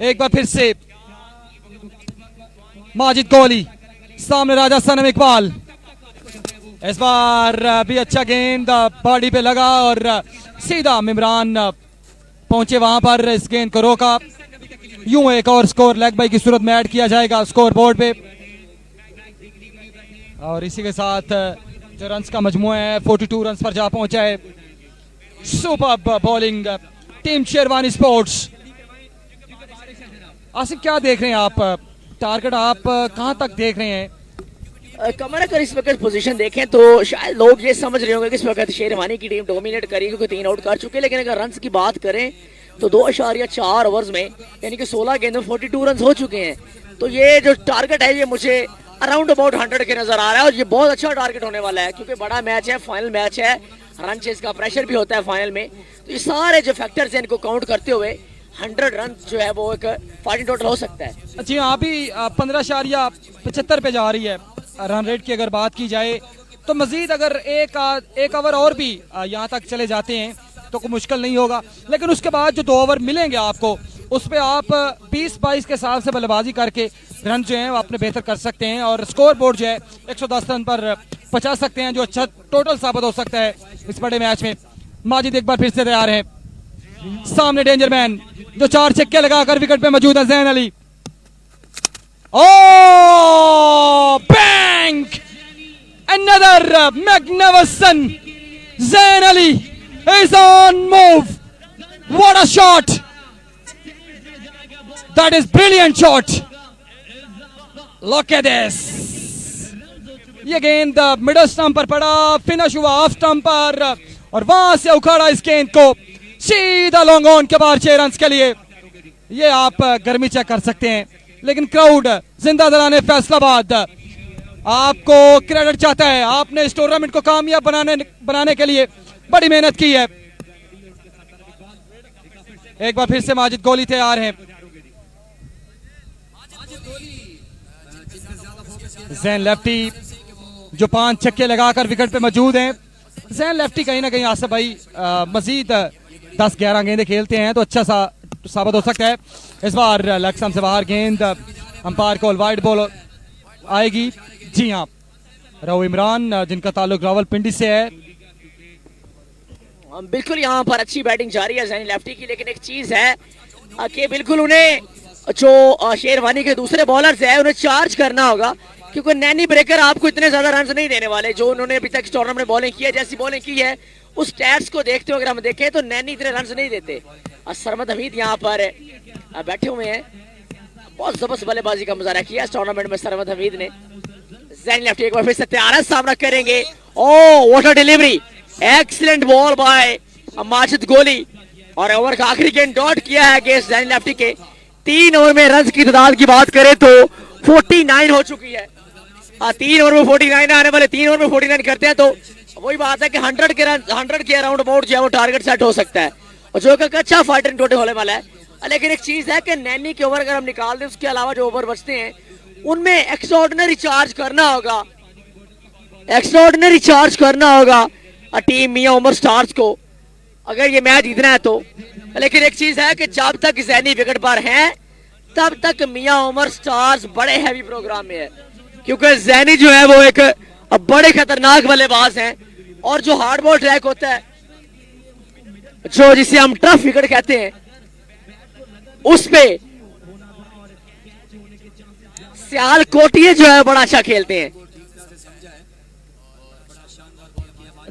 एक बार फिर से माजिद गोली, सामने राजा सनम इकबाल। इस बार भी अच्छा गेंद बॉडी पे लगा और सीधा मिमरान पहुंचे वहां पर, इस गेंद को रोका। यूं एक और स्कोर लेग बाई की सूरत में ऐड किया जाएगा स्कोर बोर्ड पे, और इसी के साथ जो रन्स का मजमू है 42 रन्स पर जा पहुंचा है। Super bowling team Sherwani sports. Asif क्या देख रहे हैं आप, टारगेट आप कहां तक देख रहे हैं? कमर, अगर इस वक्त पोजीशन देखें तो शायद लोग ये समझ रहे होंगे कि इस वक्त शेरवानी की टीम डोमिनेट करी क्योंकि 3 आउट कर चुके, लेकिन अगर रन्स की बात करें तो 2.4 ओवर्स में यानी कि 16 गेंदों में 42 रन हो चुके हैं। तो ये जो टारगेट है ये मुझे अराउंड अबाउट 100 के नजर आ रहा है, और ये बहुत अच्छा टारगेट होने वाला है क्योंकि बड़ा मैच है, फाइनल मैच है, रन चेस का प्रेशर भी होता है फाइनल में। तो ये सारे जो फैक्टर्स हैं इनको काउंट करते हुए 100 रन जो है वो एक फाइनल टोटल हो सकता है। जी हाँ, अभी 15.75 पे जा रही है रन रेट की अगर बात की जाए, तो मजीद अगर एक ओवर और भी यहाँ तक चले जाते हैं तो कोई मुश्किल नहीं होगा, लेकिन उसके बाद जो 2 ओवर मिलेंगे आपको उस पर आप 20-22 के हिसाब से बल्लेबाजी करके रन जो है वो अपने बेहतर कर सकते हैं, और स्कोर बोर्ड जो है 110 रन पर पहुंचा सकते हैं, जो अच्छा टोटल साबित हो सकता है इस बड़े मैच में। माजिद एक बार फिर से तैयार है, सामने डेंजर मैन जो 4 छक्के लगाकर विकेट पे मौजूद है Zain Ali. Oh bang, another magnificent, Zain Ali is on move. What a shot! That is brilliant shot. Look at this. ये गेंद मिडल स्टंप पर पड़ा, फिनिश हुआ ऑफ स्टंप पर और वहां से उखाड़ा इस गेंद को सीधा लॉन्ग ऑन के बाहर 6 रन के लिए। ये आप गर्मी चेक कर सकते हैं, लेकिन क्राउड जिंदा दिलाने फैसलाबाद आपको क्रेडिट चाहता है। आपने इस टूर्नामेंट को कामयाब बनाने के लिए बड़ी मेहनत की है। एक बार फिर से माजिद गोली तैयार हैं। जैन लेफ्टी जो 5 छक्के लगाकर विकेट पे मौजूद हैं। जैन लेफ्टी कहीं ना कहीं आसिफ भाई मजीद 10-11 गेंदें खेलते हैं तो अच्छा सा साबित हो सकता है। इस बार लेग स्टंप से बाहर गेंद, अंपायर को वाइड बॉल आएगी। जी हाँ, राव इमरान जिनका ताल्लुक रावलपिंडी से है। बिल्कुल यहाँ पर अच्छी बैटिंग जारी है जैन लेफ्टी की, लेकिन एक चीज है कि बिल्कुल उन्हें जो शेरवानी के दूसरे बॉलर्स है उन्हें चार्ज करना होगा, क्योंकि नैनी ब्रेकर आपको इतने ज्यादा रन नहीं देने वाले जो उन्होंने अभी तक टूर्नामेंट में बॉलिंग की है। जैसी बॉलिंग की है उस स्टैट्स को देखते हुए अगर हम देखें तो नैनी इतने रन नहीं देते। सरमद हमीद यहाँ पर बैठे हुए हैं, बहुत जबरदस्त बल्लेबाजी का मुजाहरा किया इस टूर्नामेंट में सरमद हमीद ने। जैन लेफ्टी एक बार फिर से तैयार है, सामना करेंगे। Oh what a delivery, excellent ball by Majid गोली और ओवर का आखिरी गेंद डॉट किया है अगेंस्ट जैन लेफ्टी के। 3 ओवर में रन की तादाद की बात करें तो 49 हो चुकी है। 3 ओवर में 49 आने वाले, 3 ओवर में 49 करते हैं तो वही बात है कि 100 के अराउंड अबाउट जो है वो टारगेट सेट हो सकता है और जो एक अच्छा फाइटर टोटल होने वाला है। लेकिन एक चीज है कि नैनी के ओवर अगर हम निकाल दें उसके अलावा जो ओवर बचते हैं उनमें एक्स्ट्राऑर्डिनरी चार्ज करना होगा, एक्स्ट्राऑर्डिनरी चार्ज करना होगा टीम मियां उमर स्टार्स को अगर ये मैच जीतना है तो। लेकिन एक चीज है कि जब तक जैनी विकेट पर हैं तब तक मियां उमर स्टार्स बड़े हैवी प्रोग्राम में है, क्योंकि जैनी जो है वो एक बड़े खतरनाक बल्लेबाज हैं और जो हार्ड बॉल ट्रैक होता है जो जिसे हम टफ विकेट कहते हैं उस पे सियालकोटिये जो है बड़ा अच्छा खेलते हैं।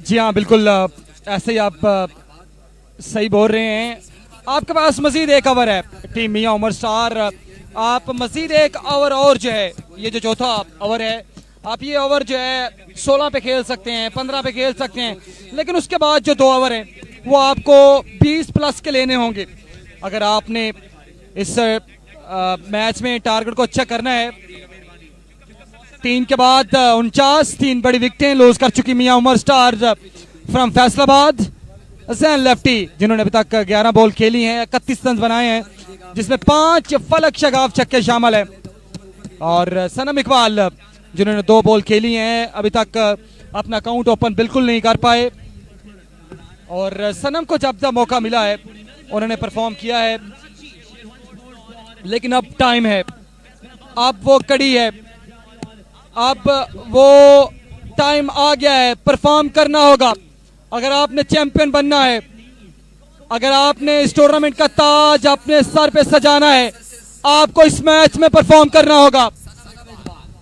जी हाँ बिल्कुल ऐसे ही आप सही बोल रहे हैं। आपके पास मजीद एक ओवर है टीम मियां उमर स्टार, आप मजीद एक ओवर और जो है ये जो चौथा ओवर है आप ये ओवर जो है 16 पे खेल सकते हैं, 15 पे खेल सकते हैं, लेकिन उसके बाद जो 2 ओवर हैं वो आपको 20 प्लस के लेने होंगे अगर आपने इस मैच में टारगेट को अच्छा करना है। 3 के बाद 49, 3 बड़ी विकेटें लूज कर चुकी Mian Umar star from Faisalabad. Zain lefty जिन्होंने अभी तक 11 बॉल खेली हैं, 31 रन बनाए हैं, जिसमें 5 फलक शगाफ छक्के शामिल है और सनम इकबाल जिन्होंने 2 बॉल खेली हैं अभी तक अपना अकाउंट ओपन बिल्कुल नहीं कर पाए और सनम को जब जब मौका मिला है उन्होंने परफॉर्म किया है, लेकिन अब टाइम है, अब वो कड़ी है, अब वो टाइम आ गया है, परफॉर्म करना होगा। अगर आपने चैंपियन बनना है, अगर आपने इस टूर्नामेंट का ताज अपने सर पे सजाना है, आपको इस मैच में परफॉर्म करना होगा।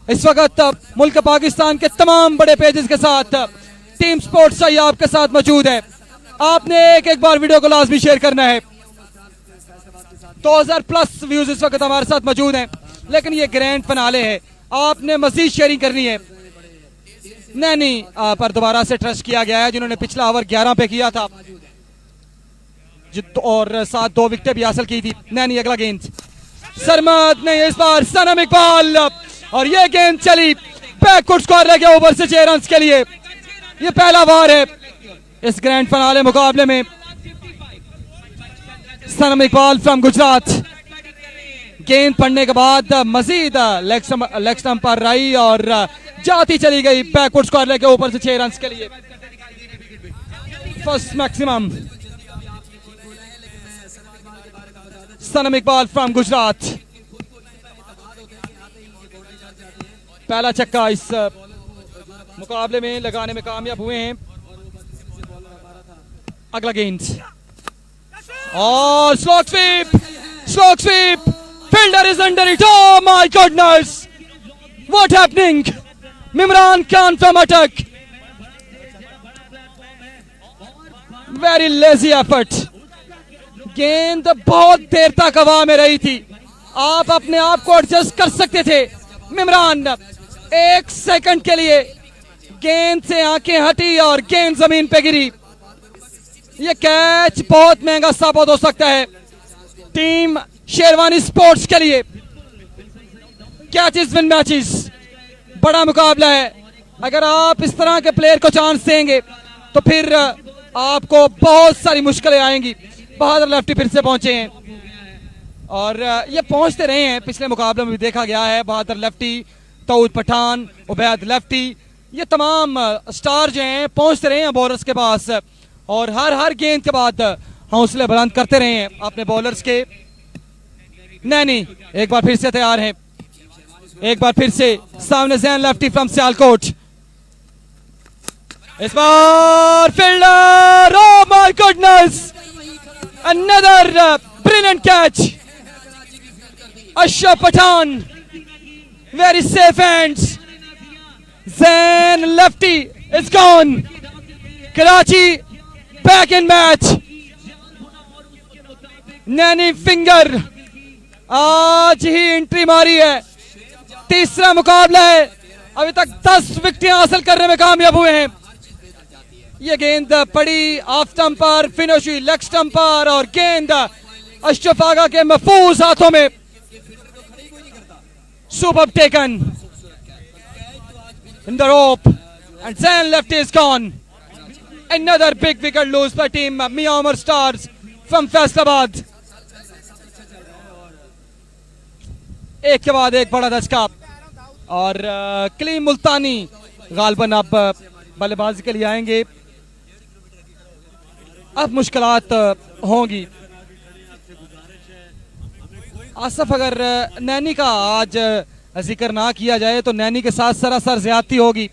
इस वक्त मुल्क पाकिस्तान के तमाम बड़े पेजेस के साथ टीम स्पोर्ट्स सही आपके साथ मौजूद है। आपने एक बार वीडियो को लाजमी शेयर करना है। 2000 प्लस व्यूज इस वक्त हमारे साथ मौजूद हैं, लेकिन ये ग्रैंड फिनाले है, आपने मजीद शेयरिंग करनी है। नैनी पर दोबारा से ट्रस्ट किया गया है जिन्होंने पिछला ओवर 11 पे किया था और साथ 2 विकेटें भी हासिल की थी। नैनी अगला गेंद, सरमद नहीं, इस बार सनम इकबाल और ये गेंद चली बैकवर्ड स्कोर रह गया ओवर से 6 रन के लिए। ये पहला बार है इस ग्रैंड फिनाले मुकाबले में। सनम इकबाल फ्रॉम गुजरात, गेंद पड़ने के बाद मजीद लेग स्टंप पर रही और जाती चली गई बैकवर्ड स्कोर लेके ऊपर से 6 रन के लिए। First maximum Sanam Iqbal from Gujarat, पहला छक्का इस मुकाबले में लगाने में कामयाब हुए हैं। अगला गेंद और slow sweep, fielder is under it, oh my goodness, what happening, मिमरान Khan from Attock, very lazy effort, गेंद बहुत देर तक हवा में रही थी, आप अपने आप को एडजस्ट कर सकते थे। मिमरान 1 सेकंड के लिए गेंद से आंखें हटी और गेंद जमीन पे गिरी। ये कैच बहुत महंगा साबित हो सकता है टीम शेरवानी स्पोर्ट्स के लिए। कैचेस विन मैचेस, बड़ा मुकाबला है, अगर आप इस तरह के प्लेयर को चांस देंगे तो फिर आपको बहुत सारी मुश्किलें आएंगी। बहादुर लेफ्टी फिर से पहुंचे हैं और ये पहुंचते रहे हैं, पिछले मुकाबले में भी देखा गया है। बहादुर लेफ्टी, दाऊद पठान, उबैद लेफ्टी, ये तमाम स्टार जो हैं पहुंचते रहे हैं बॉलर्स के पास और हर गेंद के बाद हौसले बुलंद करते रहे हैं अपने बॉलर्स के। नैनी एक बार फिर से तैयार है, एक बार फिर से सामने जैन लेफ्टी फ्रॉम सियालकोट, इस बार fielder, oh my goodness, another brilliant catch, Ashraf Pathan, very safe hands, Zain lefty is gone, Karachi back in match, Naini finger आज ही एंट्री मारी है, तीसरा मुकाबला है, अभी तक 10 विकेटें हासिल करने में कामयाब हुए हैं। ये गेंद पड़ी ऑफ स्टंप पर, फिनिश हुई लेग स्टंप पर और गेंद अशरफ आगा के महफूज हाथों में। Superb taken in the rope and Zain lefty is gone. Another big wicket loss by team Mia Umar Stars from Faisalabad. एक के बाद एक बड़ा धचका और कलीम मुल्तानी गालबन अब बल्लेबाजी के लिए आएंगे। अब मुश्किलात होंगी। आसफ, अगर नैनी का आज जिक्र ना किया जाए तो नैनी के साथ सरासर ज्यादती होगी।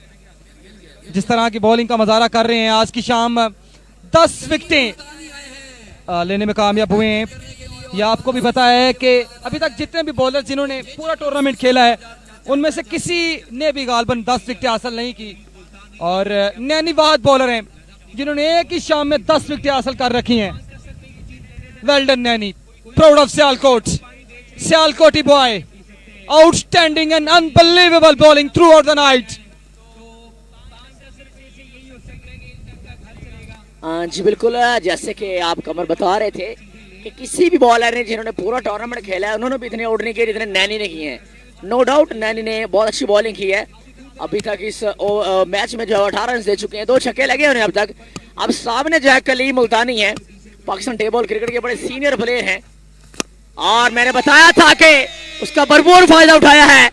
जिस तरह की बॉलिंग का मुजाहरा कर रहे हैं, आज की शाम 10 विकेटें लेने में कामयाब हुए हैं। यह आपको भी पता है कि अभी तक जितने भी बॉलर जिन्होंने पूरा टूर्नामेंट खेला है उनमें से किसी ने भी गालबन 10 विकेटें हासिल नहीं की और नैनी वाहिद बॉलर हैं जिन्होंने एक ही शाम में 10 विकेटें हासिल कर रखी हैं। Well done Naini, proud of Sialkot, Sialkoti boy, outstanding and unbelievable bowling throughout the night. जी बिल्कुल, जैसे कि आप कमर बता रहे थे कि किसी भी बॉलर ने जिन्होंने पूरा टूर्नामेंट खेला है उन्होंने भी इतने आउट नहीं किए जितने नैनी ने किए हैं। नो डाउट नैनी ने बहुत अच्छी बॉलिंग की है। अभी तक इस मैच में जो है 18 रन दे चुके हैं, 2 छक्के लगे उन्हें अब तक। अब सामने जो है कलीम मुल्तानी है, पाकिस्तान टेबल क्रिकेट के बड़े सीनियर प्लेयर हैं और मैंने बताया था कि उसका भरपूर फायदा उठाया है।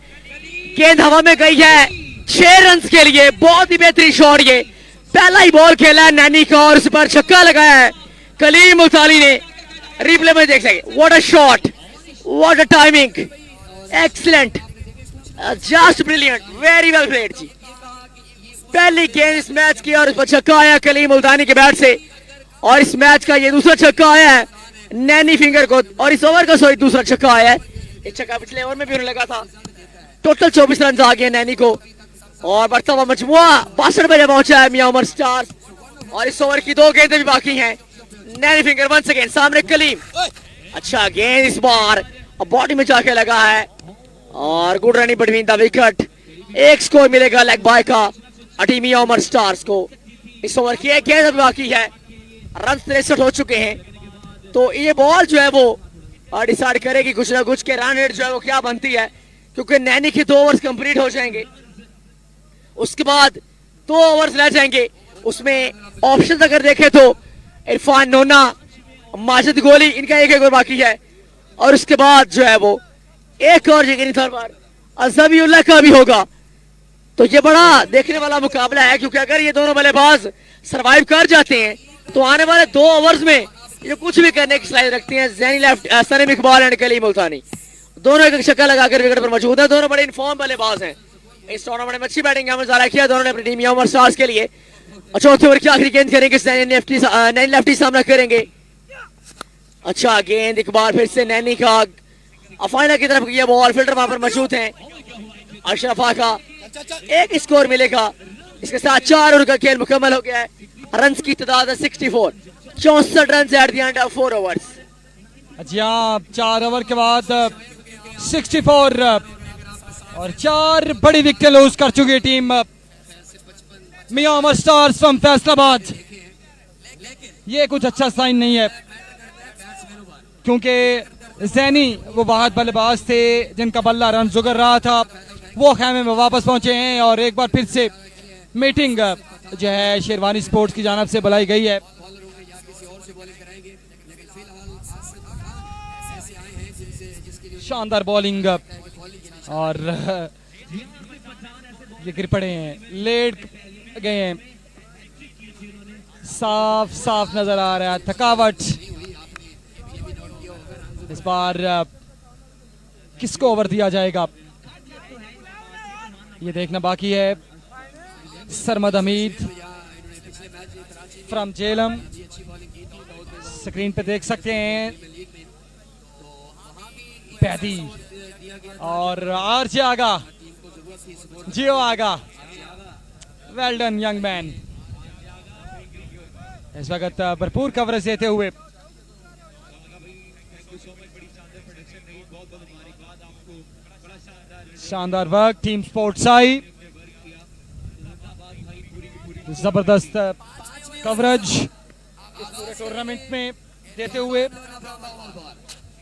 गेंद हवा में गई है 6 रन के लिए, बहुत ही बेहतरीन शॉट। ये पहला ही बॉल खेला है नैनी का और उस पर छक्का लगाया है कलीम मुल्तानी ने। रिप्ले में देख सके, what a shot, what a timing, excellent, just brilliant, very well played जी। पहली गेंद इस मैच की और उस पर छक्का आया कलीम मुल्तानी के बैट से और इस मैच का ये दूसरा छक्का आया है नैनी फिंगर को और इस ओवर का दूसरा छक्का आया है। एक छक्का पिछले ओवर में भी उन्हें लगा था। टोटल 24 रन आ गए नैनी को और बढ़ता हुआ मजमुआ 62 बजे पहुंचा है मियां उमर स्टार्स और इस ओवर की 2 गेंदें भी बाकी हैं। नैनी फिंगर वंस अगेन, सामने कलीम, अच्छा गेंद इस बार बॉडी में जाके लगा है और good running between the wicket. एक स्कोर मिलेगा लेग बाय का टीम मियां उमर स्टार्स को। इस ओवर की एक गेंद बाकी है, रन 63 हो चुके हैं। तो ये बॉल जो है वो डिसाइड करेगी कुछ ना कुछ के रन रेट जो है वो क्या बनती है, क्योंकि नैनी के 2 ओवर्स कंप्लीट हो जाएंगे, उसके बाद 2 ओवर्स रह जाएंगे। उसमें ऑप्शन अगर देखें तो इरफान नोना, माजिद गोली, इनका एक ओवर बाकी है और उसके बाद जो है वो एक और अज़हबीउल्लाह का भी होगा। तो ये बड़ा देखने वाला मुकाबला है, क्योंकि अगर ये दोनों बल्लेबाज सरवाइव कर जाते हैं तो आने वाले 2 ओवर्स में ये कुछ भी करने की सलाहियत रखते हैं। ज़ैनी लेफ्ट, सलीम इकबाल एंड कलीम मुल्तानी दोनों एक छक्का लगाकर विकेट पर मौजूद है। दोनों बड़े इनफॉर्म बल्लेबाज हैं। इस टूर्नामेंट में अच्छी बैटिंग का मुजाहरा किया दोनों ने अपनी टीम मियां उमर स्टार्स के लिए। और चौथे ओवर की आखिरी गेंद करेंगे नैनी लेफ्टी सामना करेंगे अच्छा गेंद एक बार फिर से नैनी का अफाइना की तरफ गया बॉल, फील्डर वहां पर मौजूद हैं। अशरफा का एक स्कोर मिलेगा, इसके साथ 4 ओवर का खेल मुकम्मल हो गया है। रन की तादाद है 64, 64 run at the end of 4 overs. जी हाँ, 4 ओवर के बाद 64 और 4 बड़ी विकेट लूज कर चुकी है team Miyan Umar stars from Faisalabad. ये कुछ अच्छा साइन नहीं है, क्योंकि जैनी वो वाहद बल्लेबाज थे जिनका बल्ला रन जुगर रहा था, वो खेमे में वापस पहुंचे हैं और एक बार फिर से मीटिंग जो है शेरवानी स्पोर्ट्स की जानब से बुलाई गई है। शानदार बॉलिंग और ये गिर पड़े हैं, लेट गए हैं, साफ साफ नजर आ रहा है थकावट। इस बार किसको ओवर दिया जाएगा ये देखना बाकी है। सरमद हमीद फ्रॉम जेलम, स्क्रीन पे देख सकते हैं पैदी और आरजे आगा, जियो आगा, वेल डन यंग मैन। इस वक्त भरपूर कवरेज देते हुए शानदार वर्क टीम स्पोर्ट्स आई, जबरदस्त कवरेज इस पूरे टूर्नामेंट में देते हुए।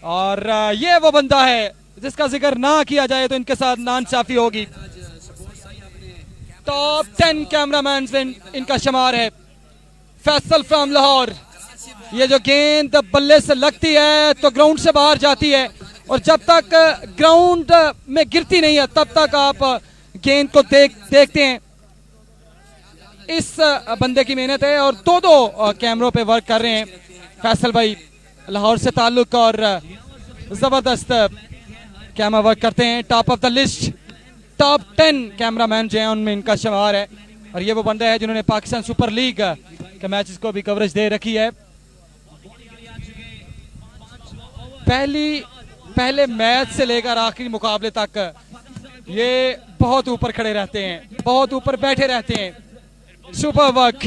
और ये वो बंदा है जिसका जिक्र ना किया जाए तो इनके साथ नाइंसाफी होगी। टॉप 10 कैमरामैन में इनका शुमार है फैसल फ्रॉम लाहौर। ये जो गेंद बल्ले से लगती है तो ग्राउंड से बाहर जाती है, और जब तक ग्राउंड में गिरती नहीं है तब तक आप गेंद को देखते हैं। इस बंदे की मेहनत है और दो कैमरों पे वर्क कर रहे हैं फैसल भाई, लाहौर से ताल्लुक और जबरदस्त कैमरा वर्क करते हैं। Top of the list, top 10 cameraman जो है उनमें इनका शुमार है। और ये वो बंदा है जिन्होंने पाकिस्तान सुपर लीग के मैचेस को भी कवरेज दे रखी है। पहले मैच से लेकर आखिरी मुकाबले तक ये बहुत ऊपर खड़े रहते हैं, बहुत ऊपर बैठे रहते हैं। Super work.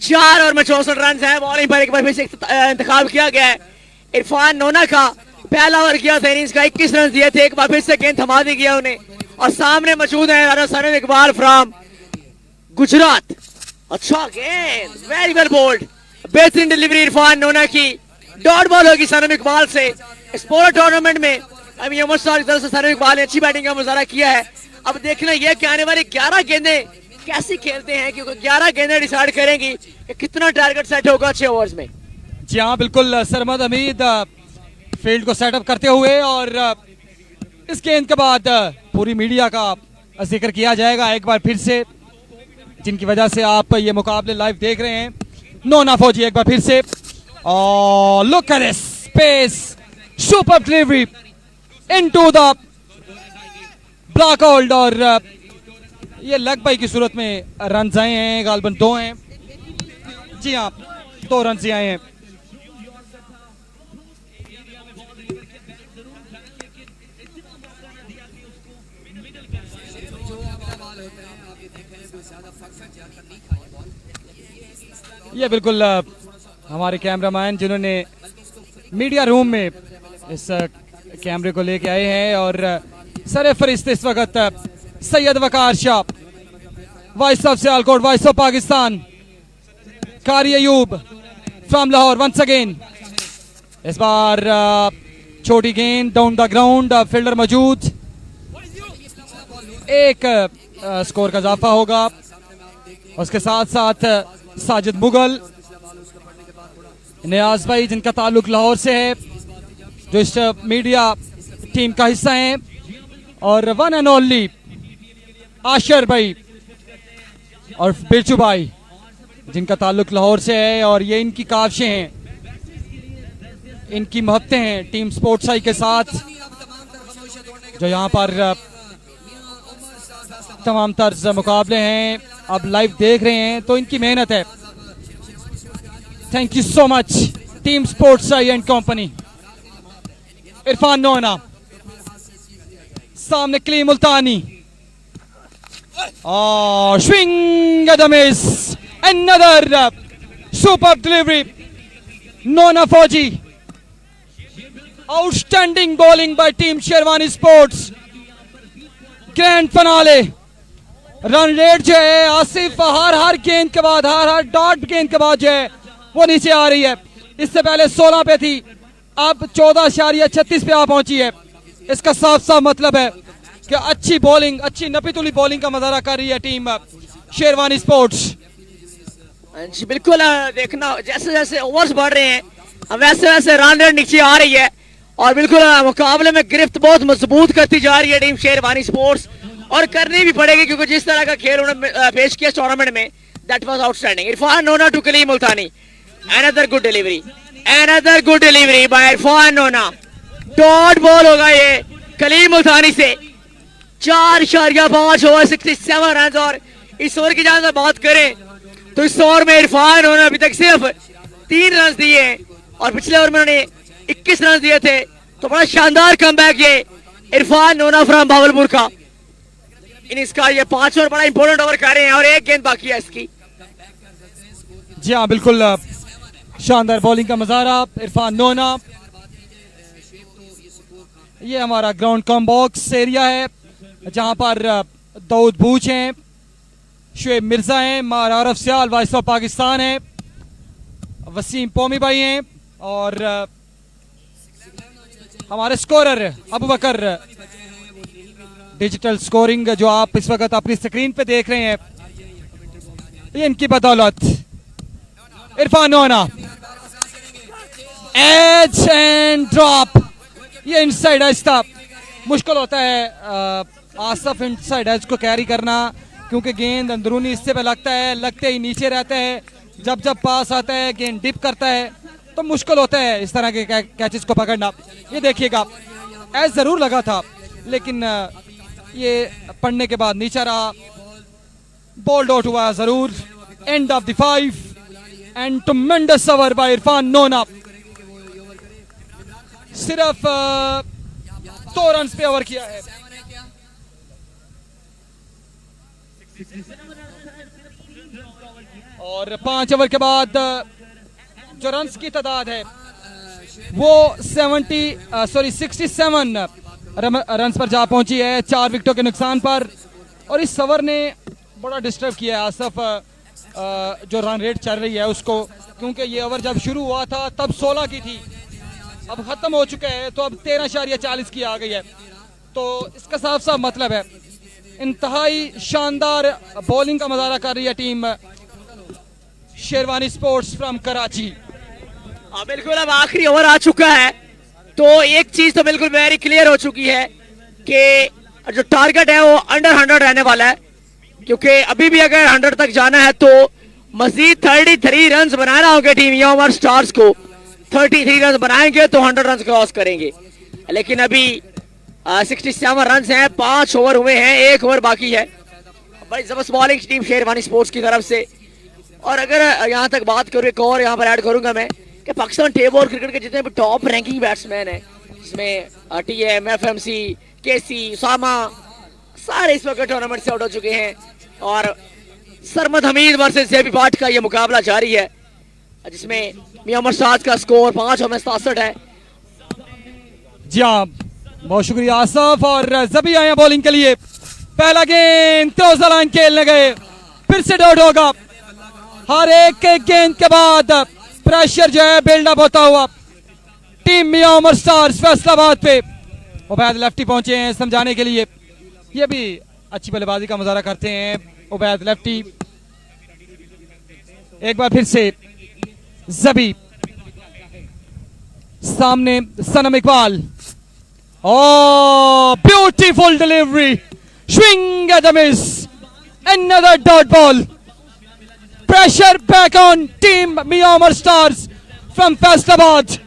चार और में 64 रन है। बॉलिंग पर एक बार फिर से इंतखाब किया गया है इरफान नोना का। पहला ओवर किया था इनिंग्स का, 21 रन दिए थे, एक बार फिर से गेंद थमा दी गया उन्हें। और सामने मौजूद है राना सनम इकबाल फ्रॉम गुजरात। अच्छा गेंद, वेरी वेल बोल्ड, बेहतरीन डिलीवरी इरफान नोना की। डॉट बॉल होगी सनम इकबाल से इस पूरे टूर्नामेंट में। अभी उमर स्टार की तरफ से सनम इकबाल ने अच्छी बैटिंग का मुजाहरा किया है। अब देखना यह कि आने वाली 11 गेंदें कैसी खेलते हैं, क्योंकि 11 गेंदें डिसाइड करेंगी कि कितना टारगेट सेट होगा 6 ओवर्स में। जी हाँ बिल्कुल, सरमद हमीद फील्ड को सेटअप करते हुए, और इस गेंद के बाद पूरी मीडिया का जिक्र किया जाएगा एक बार फिर से, जिनकी वजह से आप ये मुकाबले लाइव देख रहे हैं। नोना फौजी एक बार फिर से, और look at this space, super delivery into the block hold. और ये लग बाई की सूरत में रन आए हैं, गालबन 2 हैं। जी हाँ, 2 रन आए हैं। ये बिल्कुल हमारे कैमरामैन जिन्होंने मीडिया रूम में इस कैमरे को लेके आए हैं, और सर फरिश्ते इस वक्त Syed Waqar Shah, voice of Sialkot, voice of Pakistan, Qari Ayub from Lahore once again. इस बार छोटी गेंद डाउन द ग्राउंड, फील्डर मौजूद, एक स्कोर का इजाफा होगा। उसके साथ साथ साजिद मुगल, नियाज भाई जिनका ताल्लुक लाहौर से है, जो इस मीडिया टीम का हिस्सा हैं, और वन एंड ओनली आशर भाई और बिरचू भाई जिनका ताल्लुक लाहौर से है। और ये इनकी काविशें हैं, इनकी मोहब्बतें हैं टीम स्पोर्ट्स आई के साथ, जो यहाँ पर तमाम तर्ज मुकाबले हैं, अब लाइव देख रहे हैं तो इनकी मेहनत है। Thank you so much team sports eye and company. Irfan Nona, सामने क्ली मुल्तानी, और swing at the miss, another superb delivery. Nona Fauji, outstanding bowling by team Sherwani Sports. Grand finale, run rate जो है आसिफ हर गेंद के बाद, हर डॉट गेंद के बाद जो है वो नीचे आ रही है। इससे पहले 16 पे थी, अब 14.36 पे आ पहुंची है। इसका साफ साफ मतलब है कि अच्छी बॉलिंग, अच्छी नपीतुली बॉलिंग का मुजाहरा कर रही है टीम शेरवानी स्पोर्ट्स। जी बिल्कुल, देखना जैसे जैसे ओवर्स बढ़ रहे हैं वैसे वैसे रन रेट नीचे आ रही है और बिल्कुल मुकाबले में गिरफ्त बहुत मजबूत करती जा रही है टीम शेरवानी स्पोर्ट्स, और करनी भी पड़ेगी क्योंकि जिस तरह का खेल उन्होंने पेश किया टूर्नामेंट में, that was outstanding. Irfan Nona to Kaleem Multani, another good delivery by Irfan Nona. Dot ball होगा ये कलीम मुल्तानी से, 4.5 ओवर 67 रन। और इस ओवर की जहां से बात करें तो इस ओवर में इरफान नोना अभी तक सिर्फ 3 रन दिए और पिछले ओवर में उन्होंने 21 रन दिए थे। तो बड़ा शानदार कमबैक ये इरफान नोना फ्रॉम भावलपुर का। इन इसका ये 5 ओवर बड़ा इंपॉर्टेंट ओवर कर रहे हैं और 1 गेंद बाकी है इसकी। जी हाँ बिल्कुल, शानदार बॉलिंग का मुजाहरा इरफान नोना। ये हमारा ग्राउंड कम बॉक्स एरिया है जहां पर दाऊद बूच हैं, शुएब मिर्जा हैं, मार अफसियाल वाइस ऑफ पाकिस्तान है, वसीम पोमी भाई हैं और हमारे स्कोरर अबू बकर। डिजिटल स्कोरिंग जो आप इस वक्त अपनी स्क्रीन पे देख रहे हैं, ये इनकी बदौलत। इरफान नोना, एज एंड ड्रॉप, ये इनसाइड एज था। मुश्किल होता है आसफ इनसाइड एज को कैरी करना क्योंकि गेंद अंदरूनी हिस्से पे लगता है, लगते ही नीचे रहता है। जब जब पास आता है गेंद डिप करता है तो मुश्किल होता है इस तरह के कैचेस को पकड़ना। ये देखिएगा एज जरूर लगा था लेकिन ये पढ़ने के बाद नीचे रहा, बोल्ड आउट हुआ जरूर। End of the 5 and tremendous over by Irfan Nona. सिर्फ 2 रन पे ओवर किया है। और 5 ओवर के बाद जो रन्स की तादाद है वो 67 रन्स पर जा पहुंची है 4 विकेटों के नुकसान पर। और इस ओवर ने बड़ा डिस्टर्ब किया है आसफ जो रन रेट चल रही है उसको, क्योंकि ये ओवर जब शुरू हुआ था तब 16 की थी, अब खत्म हो चुका है तो अब 13.40 की आ गई है। तो इसका साफ साफ मतलब है इंतहाई शानदार बॉलिंग का मुजाहरा कर रही है team Sherwani sports from Karachi. बिल्कुल, अब आखिरी ओवर आ चुका है तो एक चीज तो बिल्कुल वेरी क्लियर हो चुकी है कि जो टारगेट है वो अंडर 100 रहने वाला है, क्योंकि अभी भी अगर 100 तक जाना है तो मजीद 33 रन बनाना होगा टीम यामर स्टार्स को। 33 रन बनाएंगे तो 100 रन क्रॉस करेंगे, लेकिन अभी 67 रन हैं, 5 ओवर हुए हैं, 1 ओवर बाकी है। बड़ी जबरदस्त बॉलिंग टीम शेरवानी स्पोर्ट्स की तरफ से। और अगर यहाँ तक बात करूँ, एक और यहाँ पर ऐड करूंगा मैं कि पाकिस्तान टेबल क्रिकेट के जितने भी टॉप रैंकिंग बैट्समैन हैं, जिसमें TM, FMC, KC, उसामा, सारे इस वक्त टूर्नामेंट से आउट हो चुके हैं। और सरमद हमीद वर्सेस जेबी पाट का ये मुकाबला जारी है, जिसमें मियां उमर साद का स्कोर 5 ओवर में 67 है। जी हाँ, बहुत शुक्रिया आसफ। और जबी आए बॉलिंग के लिए, पहला गेंद तेज लाइन खेलने गए, फिर से डॉट होगा। हर एक गेंद के बाद प्रेशर जो है बिल्डअप होता हुआ टीम मियां उमर स्टार्स फैसलाबाद पे। उबैद लेफ्टी पहुंचे हैं समझाने के लिए, ये भी अच्छी बल्लेबाजी का मुजाहरा करते हैं उबैद लेफ्टी। एक बार फिर से जबी, सामने सनम Iqbal, oh beautiful delivery, swing at the miss, another dot ball, pressure back on team Mian Umar Stars from Faisalabad.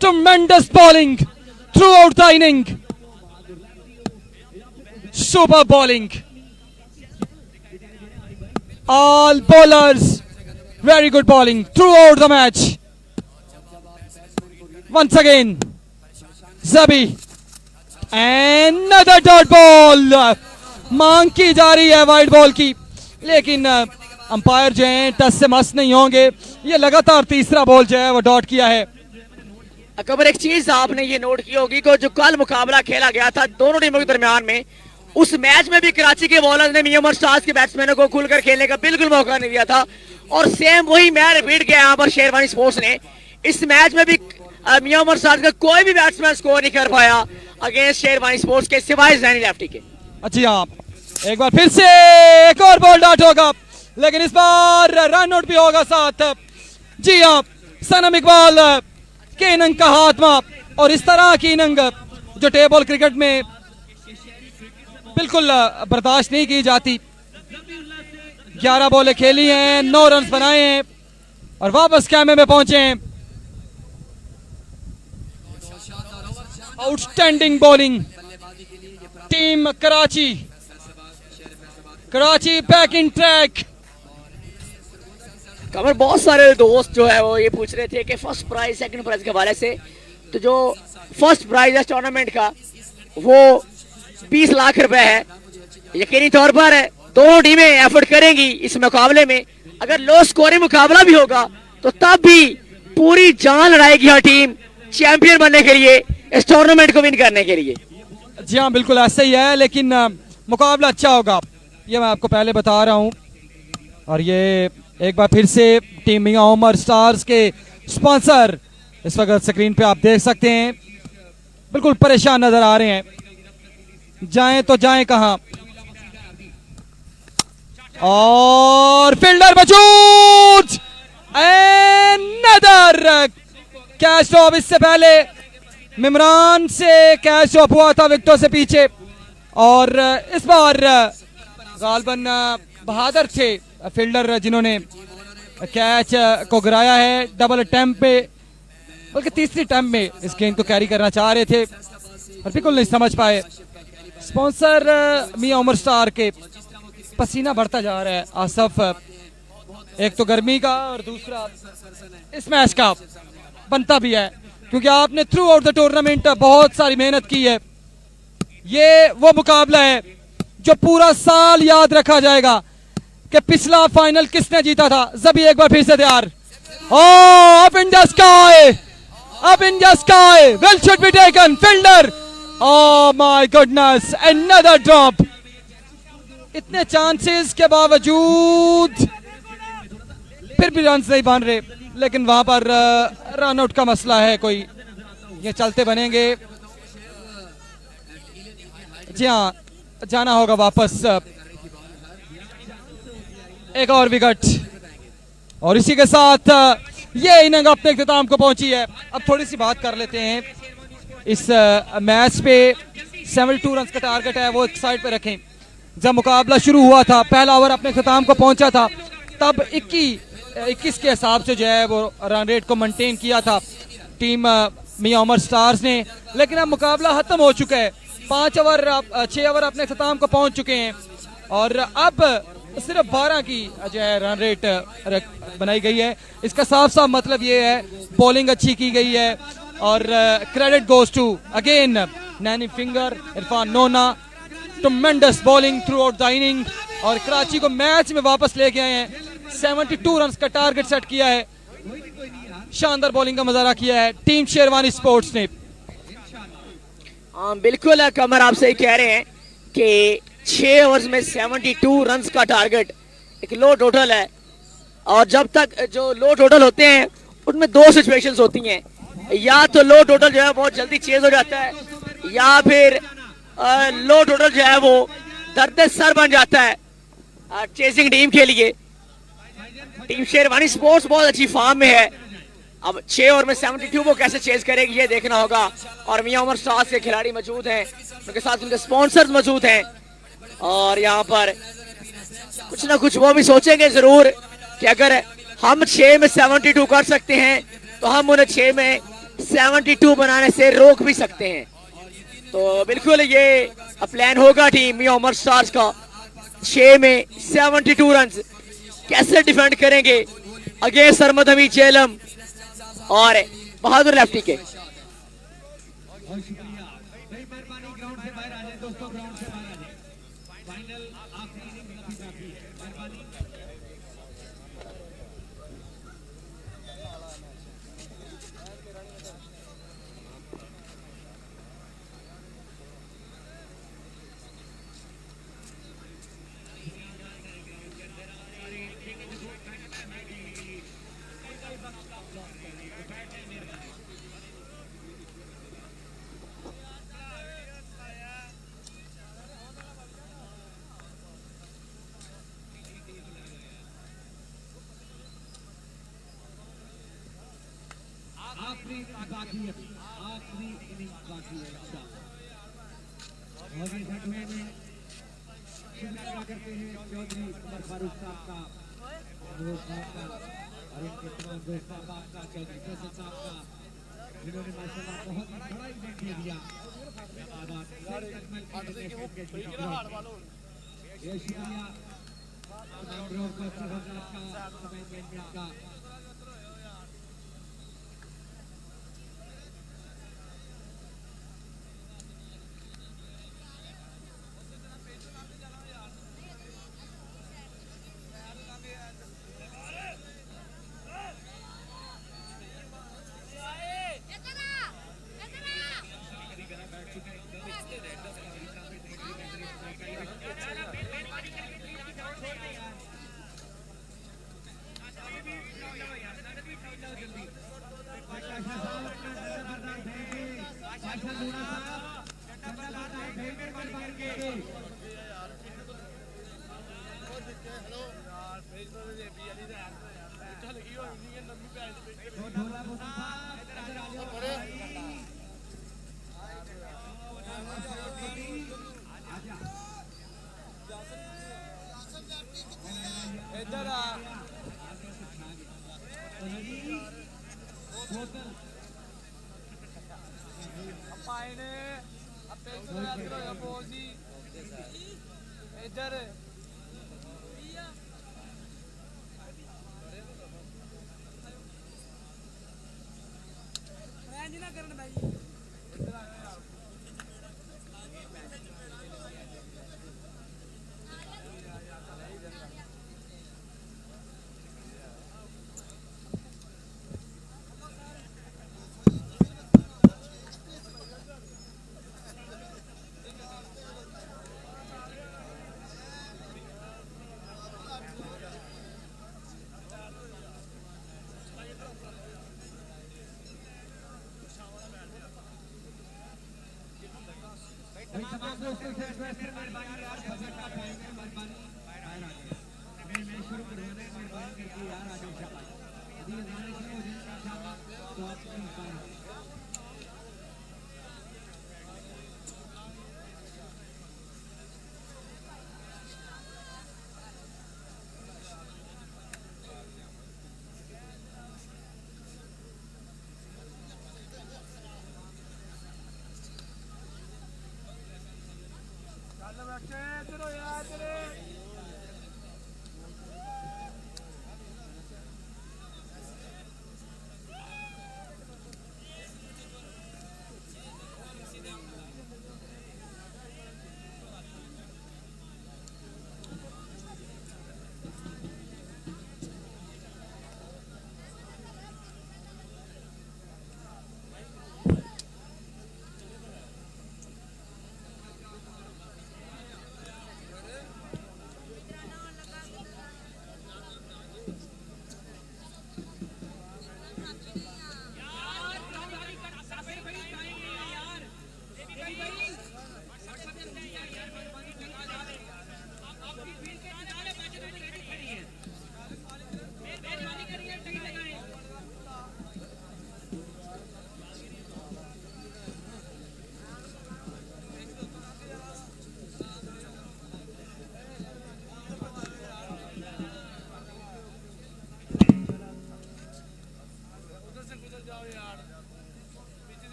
Tremendous bowling throughout the inning, Super bowling. All bowlers, very good bowling throughout the match. Once again, Zabi. Another dot ball. मांग की जा रही है wide ball की, लेकिन umpire जो हैं touch से मस्त नहीं होंगे। ये लगातार तीसरा बॉल जो है वो डॉट किया है। अकबर, एक चीज आपने ये नोट की होगी कि जो कल मुकाबला खेला गया था दोनों टीमों के दरमियान में, उस मैच में भी कराची के बॉलर्स ने मियां उमर स्टार्स के बैट्समैनों को खुलकर खेलने का बिल्कुल मौका नहीं दिया था, और सेम वही मैच रिपीट किया यहाँ पर शेरवानी स्पोर्ट्स ने। इस मैच में भी मियां उमर स्टार्स का कोई भी बैट्समैन स्कोर नहीं कर पाया अगेंस्ट शेरवानी स्पोर्ट्स के, सिवाय जैनी लेफ्टी के। अच्छी हाँ, एक बार फिर से एक और बॉल डॉट होगा, लेकिन इस बार रन आउट भी होगा साथ। जी हाँ, सनम इकबाल केनंग का हाथमा, और इस तरह की इनिंग जो टेबल क्रिकेट में बिल्कुल बर्दाश्त नहीं की जाती। 11 बॉलें खेली हैं, 9 रन बनाए हैं और वापस कैमे में पहुंचे हैं। Outstanding bowling team Karachi, Karachi back in track. Qamar, बहुत सारे दोस्त जो है वो ये पूछ रहे थे कि फर्स्ट प्राइज सेकंड प्राइज के हवाले से, तो जो फर्स्ट प्राइज है टूर्नामेंट का वो 20 लाख रुपए है। यकीनी तौर पर दोनों टीमें एफर्ट करेंगी इस मुकाबले में। अगर लो स्कोरिंग मुकाबला भी होगा तो तब भी पूरी जान लड़ाएगी हर टीम चैंपियन बनने के लिए, इस टूर्नामेंट को विन करने के लिए। जी हाँ, बिल्कुल ऐसा ही है, लेकिन मुकाबला अच्छा होगा, ये मैं आपको पहले बता रहा हूँ। और ये एक बार फिर से टीम मियां उमर स्टार्स के स्पॉन्सर इस वक्त स्क्रीन पे आप देख सकते हैं, बिल्कुल परेशान नजर आ रहे हैं। जाएं तो जाएं कहां, और फील्डर मौजूद, अनदर कैच ड्रॉप। इससे पहले मिमरान से कैच ड्रॉप हुआ था विकेटों से पीछे, और इस बार गालबन बहादुर थे फील्डर जिन्होंने कैच को गिराया है डबल अटेम्प्ट में, बल्कि तीसरी अटेम्प्ट में इस गेंद को कैरी करना चाह रहे थे और बिल्कुल नहीं समझ पाए। स्पॉन्सर मियां उमर स्टार के पसीना बढ़ता जा रहा है आसफ, एक तो गर्मी का और दूसरा इस मैच का बनता भी है, क्योंकि आपने थ्रू आउट द टूर्नामेंट बहुत सारी मेहनत की है। ये वो मुकाबला है जो पूरा साल याद रखा जाएगा कि पिछला फाइनल किसने जीता था। जबी एक बार फिर से तैयार, up in the sky, up in the sky, well should be taken, fielder, oh my goodness, another drop. इतने चांसेस के बावजूद फिर भी रन नहीं बन रहे, लेकिन वहां पर रन आउट का मसला है कोई, ये चलते बनेंगे। जी हाँ, जाना होगा वापस। एक और विकेट, और इसी के साथ ये इनिंग अपने इख्तिताम को पहुंची है। अब थोड़ी सी बात कर लेते हैं इस मैच पे। 72 रन का टारगेट है, वो एक साइड पे रखें। जब मुकाबला शुरू हुआ था, पहला ओवर अपने इख्तिताम को पहुंचा था, तब 21 के हिसाब से जो है वो रन रेट को मेंटेन किया था टीम मियां उमर स्टार्स ने, लेकिन अब मुकाबला खत्म हो चुका है। 6 ओवर अपने इख्तिताम को पहुंच चुके हैं, और अब सिर्फ 12 की जो है रन रेट बनाई गई है। इसका साफ साफ मतलब ये है बॉलिंग अच्छी की गई है, और credit goes to again Naini finger, Irfan Nona, tremendous bowling throughout the inning, और कराची को मैच में वापस लेके आए हैं। 72 रन का टारगेट सेट किया है, शानदार बॉलिंग का मुजाहरा किया है टीम शेरवानी स्पोर्ट्स ने। हाँ बिल्कुल कमर, आप सही कह रहे हैं कि 6 ओवर्स में 72 रन का टारगेट एक लो टोटल है, और जब तक जो लो टोटल होते हैं उनमें 2 सिचुएशंस होती हैं, या तो लो टोटल जो है बहुत जल्दी चेज हो जाता है, या फिर लो टोटल जो है वो दर्द सर बन जाता है चेजिंग टीम के लिए। टीम शेरवानी स्पोर्ट्स बहुत अच्छी फॉर्म में है, अब 6 ओवर में 72 वो कैसे चेज करेगी ये देखना होगा। और मियां उमर स्टार्स के खिलाड़ी मौजूद हैं, उनके साथ उनके स्पॉन्सर्स मौजूद हैं, और यहाँ पर कुछ ना कुछ वो भी सोचेंगे जरूर कि अगर हम 6 में 72 कर सकते हैं तो हम उन्हें 6 में 72 बनाने से रोक भी सकते हैं। तो बिल्कुल ये अब प्लान होगा टीम मियां उमर स्टार्स का 6 में 72 रन कैसे डिफेंड करेंगे अगेंस्ट सरमद हमीद चेलम और बहादुर लेफ्टी के। आखिरी बाकी है, आखिरी इनिंग बाकी है और ये सेगमेंट में शुक्रिया करते हैं चौधरी उमर फारूक साहब का, मनोज साहब का और इनके तमाम दोस्त साहब का, चौधरी फैसल साहब का, जिन्होंने माशाल्लाह बहुत ही बड़ा इवेंट दे दिया। ये शुक्रिया तमाम लोगों का, मैनेजमेंट का। तमाम दोस्तों से रिक्वेस्ट है, मेहरबानी यार बजट का टाइम है, मेहरबानी बाहर आ जाए। मैं शुरू करवाने मेहरबानी करके यार आ जाए शाबाश। अभी गाने शुरू हो जाएंगे इंशाल्लाह तो आप प्लीज बाहर आ जाए।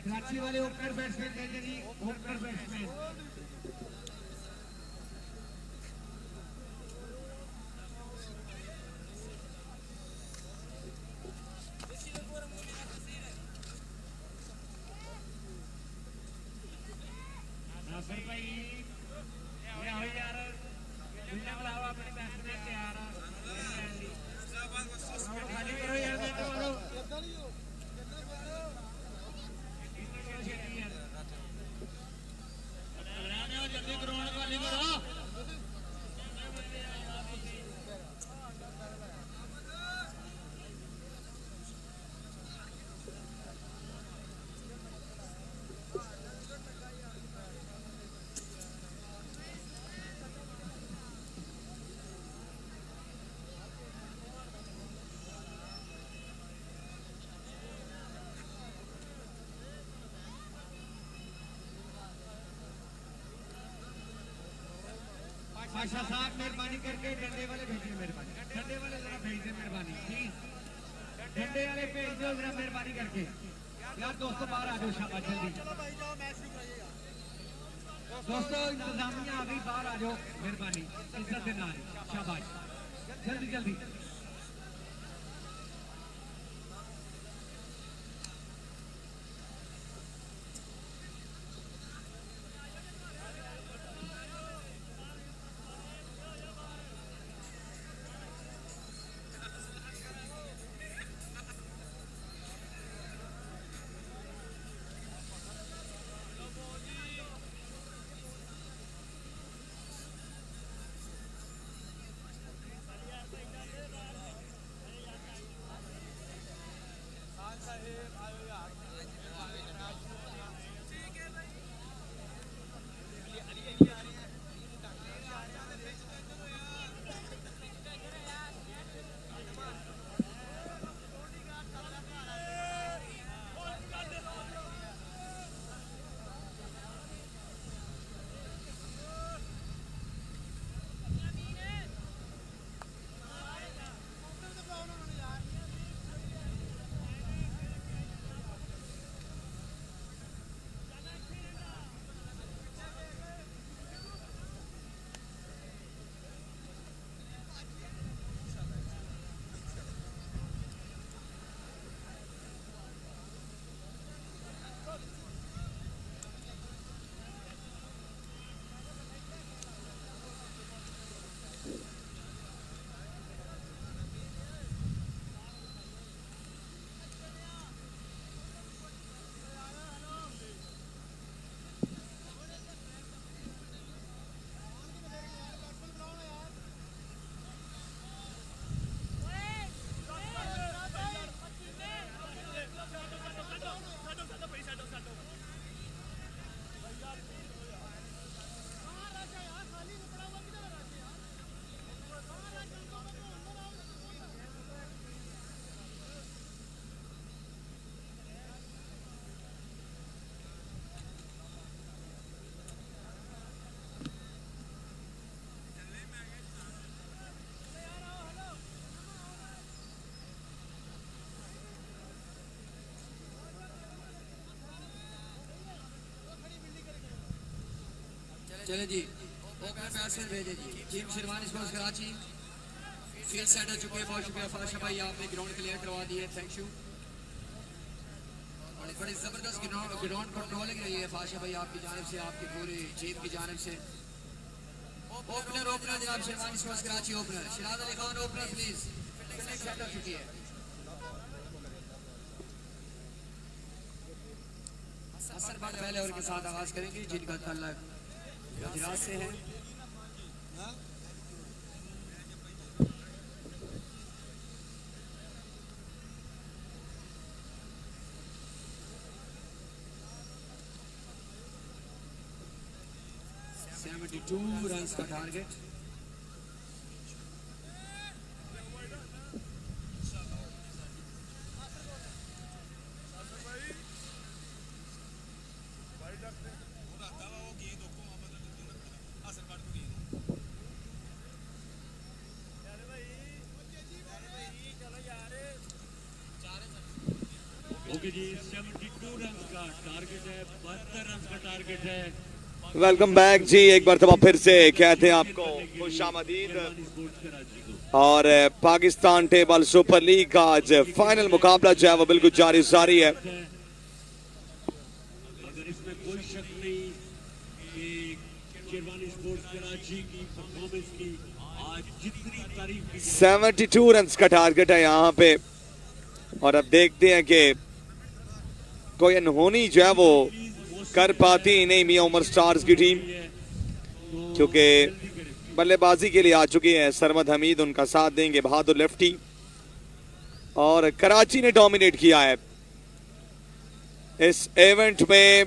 कराची वाले ओपनर बैट्समैन कहते जी ओपनर बैट्समैन नासिर भाई ये आओ यार दुनिया बुलाओ अपने बैट्समैन तैयार आ खाली करो यार देखो जल्दी ग्राउंड खाली करो बादशाह साहब मेहरबानी करके डंडे वाले भेजिए मेहरबानी डंडे वाले जरा भेज दे मेहरबानी प्लीज डंडे वाले भेज दो जरा मेहरबानी करके यार दोस्तों बाहर आ जाओ शाबाश जल्दी दोस्तों इंतजामिया आ गई बाहर आ जाओ मेहरबानी इज्जत देना है शाबाश जल्दी जल्दी चले जी ओपनर बैट्समैन भेजे जी team Sherwani sports Karachi field set हो चुके हैं बहुत शुक्रिया फाशा भाई आपने ग्राउंड क्लियर करवा दिए थैंक यू और बड़ी ज़बरदस्त ग्राउंड कंट्रोलिंग रही है फाशा भाई आपकी जानिब से आपकी पूरी टीम की जानिब से ओपनर जनाब sherwani sports Karachi opener Siraj Ali Khan opener please fielding set हो चुकी है असर बाद पहले और के साथ आगाज करेंगे जिनका ताल्लुक गुजरात से है टू रन का टारगेट वेलकम बैक जी, एक बार तब फिर से कहते हैं आपको खुशामदीद। और पाकिस्तान टेबल सुपर लीग का आज फाइनल मुकाबला जो है वो बिल्कुल जारी है। अगर इसमें कोई शक नहीं कि शेरवानी स्पोर्ट्स कराची की परफॉर्मेंस की आज जितनी तारीफ की 72 रन का टारगेट है यहाँ पे। और अब देखते हैं कि कोई अनहोनी जो है वो कर पाती ही नहीं मियां उमर स्टार्स की टीम, क्योंकि बल्लेबाजी के लिए आ चुकी है सरमद हमीद, उनका साथ देंगे बहादुर लेफ्टी। और कराची ने डोमिनेट किया है इस इवेंट में।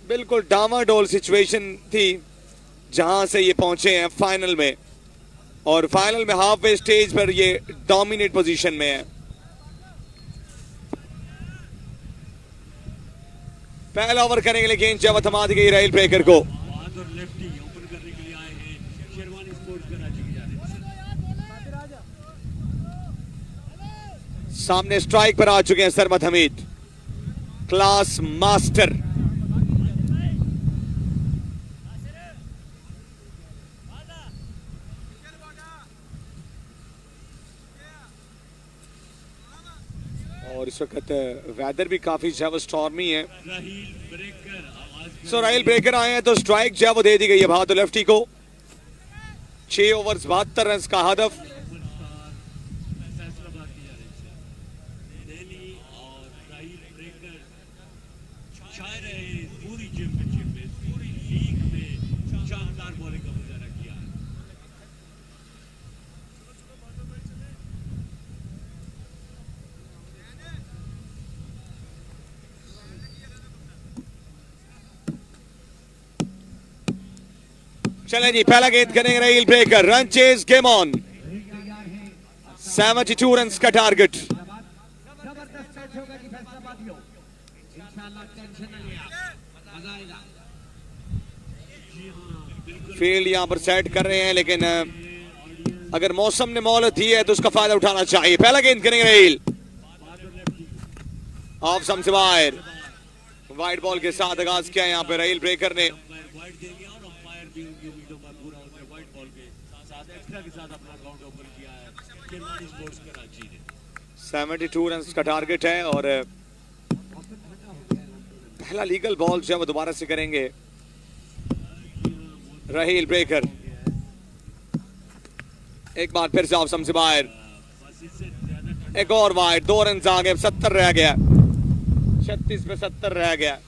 बिल्कुल डामाडोल सिचुएशन थी जहां से ये पहुंचे हैं फाइनल में, और फाइनल में हाफ वे स्टेज पर ये डोमिनेट पोजीशन में है। पहला ओवर करेंगे लेकिन जब थमा दी गई राइल ब्रेकर को। बहादुर लेफ्टी ओपन करने के लिए आए हैं शेरवानी स्पोर्ट्स कराची की जानिब से। सामने स्ट्राइक पर आ चुके हैं सरमद हमीद, क्लास मास्टर। और इस वक्त वेदर भी काफी जो है वो स्टॉर्मी है। सो राइल ब्रेकर आए हैं तो स्ट्राइक जो है वो दे दी गई है बहादुर लेफ्टी को। 6 ओवर 72 रन का हदफ। पूरी चैंपियनशिप में, पूरी लीग में शानदार बॉलिंग का मुजाहरा किया है। चलें जी, पहला गेंद करेंगे राइल breaker. Run chase game on. 72 run का टारगेट। जबरदस्त मैच होगा कि फैसलाबादियों इंशाल्लाह टेंशन नहीं है, मजा आएगा। फील्ड यहां पर सेट कर रहे हैं, लेकिन अगर मौसम ने मोहलत दी है तो उसका फायदा उठाना चाहिए। पहला गेंद करेंगे राइल ऑफ सम से बाहर। वाइड बॉल के साथ आगाज किया यहाँ पे राइल ब्रेकर ने। वाइड देंगे और अंपायर भी उनकी उम्मीदों पर पूरा होते हैं। वाइड बॉल के साथ एक्स्ट्रा के साथ अपना काउंट ओपन किया है शेरवानी स्पोर्ट्स कराची ने। 72 रन का टारगेट है और पहला लीगल बॉल जो है वो दोबारा से करेंगे राहिल ब्रेकर। एक बार फिर से ऑफ सम से बाहर, एक और वाइड। 2 रन आगे, 70 रह गया। 36 पे 70 रह गया।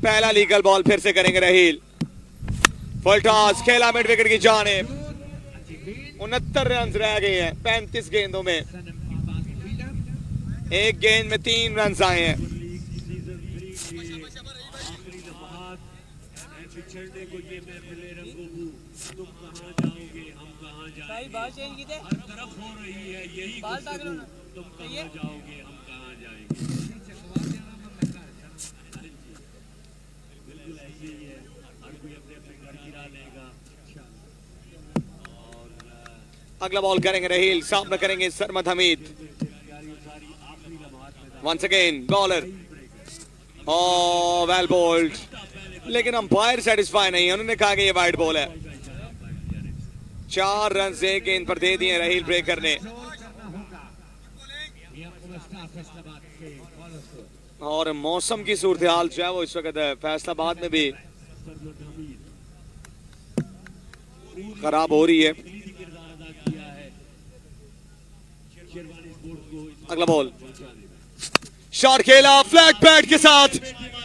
पहला लीगल बॉल फिर से करेंगे राहिल। फुल टॉस खेला मिड विकेट की जानिब। 69 रन रह गए हैं 35 गेंदों में। एक गेंद में 3 रन आए हैं। बिछड़ने को ये महफिले रंगोबू, तुम कहाँ जाओगे हम कहाँ जाएंगे। हर तरफ हो रही है यही गुफ्तगू, तुम कहाँ जाओगे हम कहाँ जाएंगे। बिल्कुल ऐसे ही है, हर कोई अपने अपने घर गिरा लेगा। और अगला बॉल करेंगे राहिल, सामना करेंगे Sarmad Hameed. Once again bowler, oh well bowled, लेकिन अंपायर सेटिस्फाई नहीं है। उन्होंने कहा कि ये वाइड बॉल है। 4 रन एक गेंद पर दे दिए राहिल ब्रेकर ने। और मौसम की सूरत हाल जो है वो इस वक्त फैसलाबाद में भी खराब हो रही है। अगला बॉल, शॉट खेला फ्लैग पैड के साथ,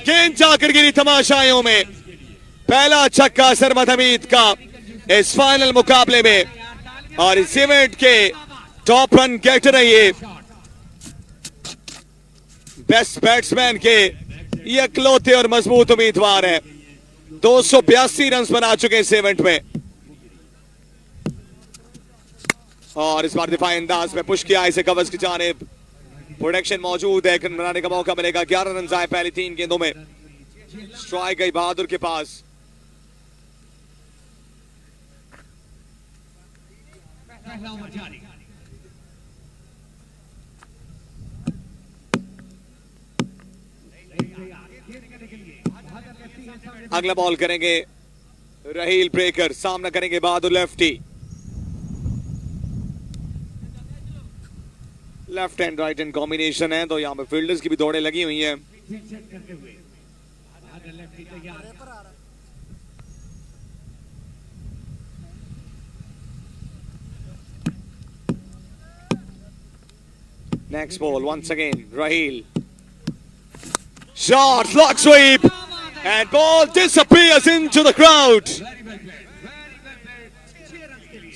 गेंद जाकर गिरी तमाशाइयों में। पहला छक्का सरमद हमीद का इस फाइनल मुकाबले में, और इस इवेंट के टॉप रन गेटर है ये। बेस्ट बैट्समैन के ये इकलौते और मजबूत उम्मीदवार हैं। 282 रन बना चुके इस इवेंट में। और इस बार दिफाई अंदाज में पुश किया इसे कवर्स की जानिब। प्रोडक्शन मौजूद है, रन बनाने का मौका मिलेगा। 11 रन आए पहली 3 गेंदों में। स्ट्राइक गई बहादुर के पास। पहला ओवर जारी। अगला बॉल करेंगे रहील ब्रेकर, सामना करेंगे Bahadur lefty. Left and right and combination है, तो यहाँ पे फील्डर्स की भी दौड़ें लगी हुई हैं। Next ball once again, Raheel. Shot, slog sweep, and ball disappears into the crowd.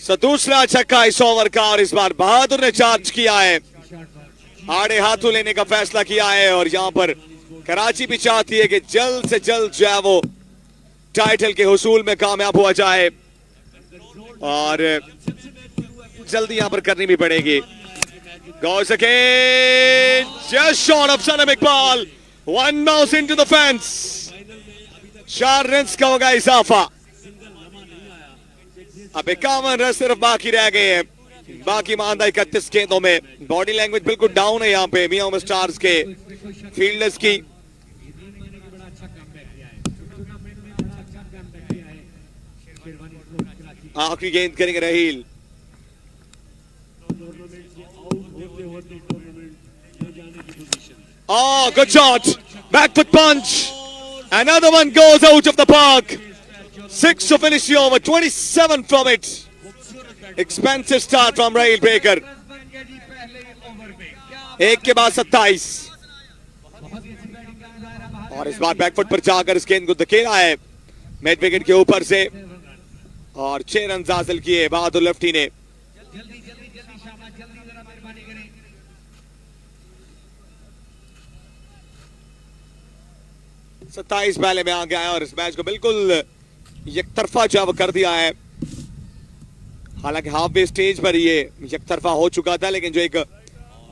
So दूसरा छक्का इस ओवर का, और इस बार बहादुर ने चार्ज किया है, आड़े हाथों लेने का फैसला किया है। और यहाँ पर कराची भी चाहती है कि जल्द से जल्द जो है वो टाइटल के हुसूल में कामयाब हुआ जाए, और जल्दी यहाँ पर करनी भी पड़ेगी। Goes again, just short of Sanam Iqbal, one mouse into the fence. 4 runs का होगा इजाफा। अब 51 रन सिर्फ बाकी रह गए हैं, बाकी मानदा 31 गेंदों में। बॉडी लैंग्वेज बिल्कुल डाउन है यहाँ पे मियां उमर स्टार्स के फील्डर्स की। आखिरी गेंद करेंगे Raheel. Oh, good shot. Back foot punch. Another one goes out of the park. 6 to finish the over. 27 from it. Expensive start from Raheel Breaker. एक के बाद 27। और इस बार बैकफुट पर जाकर इस गेंद को धकेला है मिड विकेट के ऊपर से, और 6 रन हासिल किए बहादुर लेफ्टी ने। सत्ताईस पहले में आ गया है और इस मैच को बिल्कुल यकतरफा जब कर दिया है। हालांकि हाफ वे स्टेज पर ये यकतरफा हो चुका था, लेकिन जो एक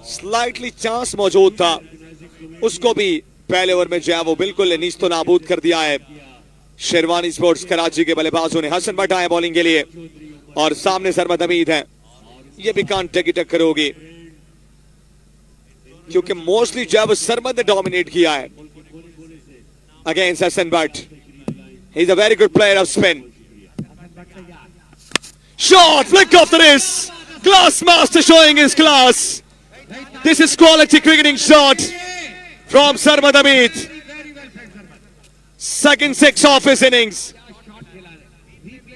स्लाइटली चांस मौजूद था उसको भी पहले ओवर में जो है वो बिल्कुल नीस्तो नाबूद कर दिया है शेरवानी स्पोर्ट्स कराची के बल्लेबाजों ने। हसन भट्ट आए बॉलिंग के लिए और सामने सरमद हमीद है। ये भी कांटे की टक्कर होगी क्योंकि मोस्टली जो है वो सरमद ने डोमिनेट किया है against Hassan Butt. He's a very good player of spin. Shot, flick off the wrist. Glass master showing his class. This is quality cricketing shot from Sarmad Hamid. Second 6 of his innings.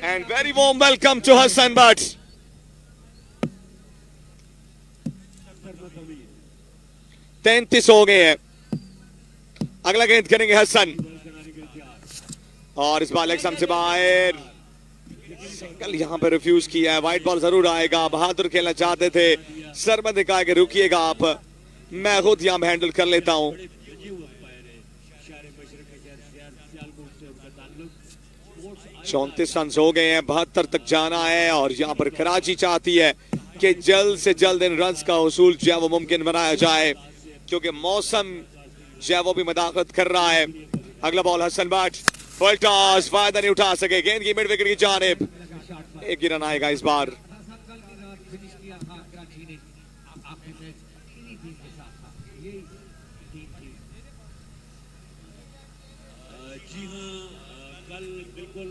And very warm welcome to Hassan Butt. तैंतीस हो गए हैं। अगला गेंद करेंगे हसन और इस बार leg stump से बाहर। सिंगल यहां पर रिफ्यूज किया है। वाइड बॉल जरूर आएगा। बहादुर खेलना चाहते थे, सरमद ने कहा कि रुकिएगा आप, मैं खुद यहां हैंडल कर लेता हूं। 34 रन हो गए हैं, 72 तक जाना है और यहां पर कराची चाहती है कि जल्द से जल्द इन रन्स का हुसूल जो है वो मुमकिन बनाया जाए क्योंकि मौसम जो है वो भी मदाखलत कर रहा है। अगला ball Hasan Bhatt, full toss, फायदा नहीं उठा सके। गेंद की मिड विकेट की जानिब, एक ही रन आएगा इस बार। जी हाँ, कल बिल्कुल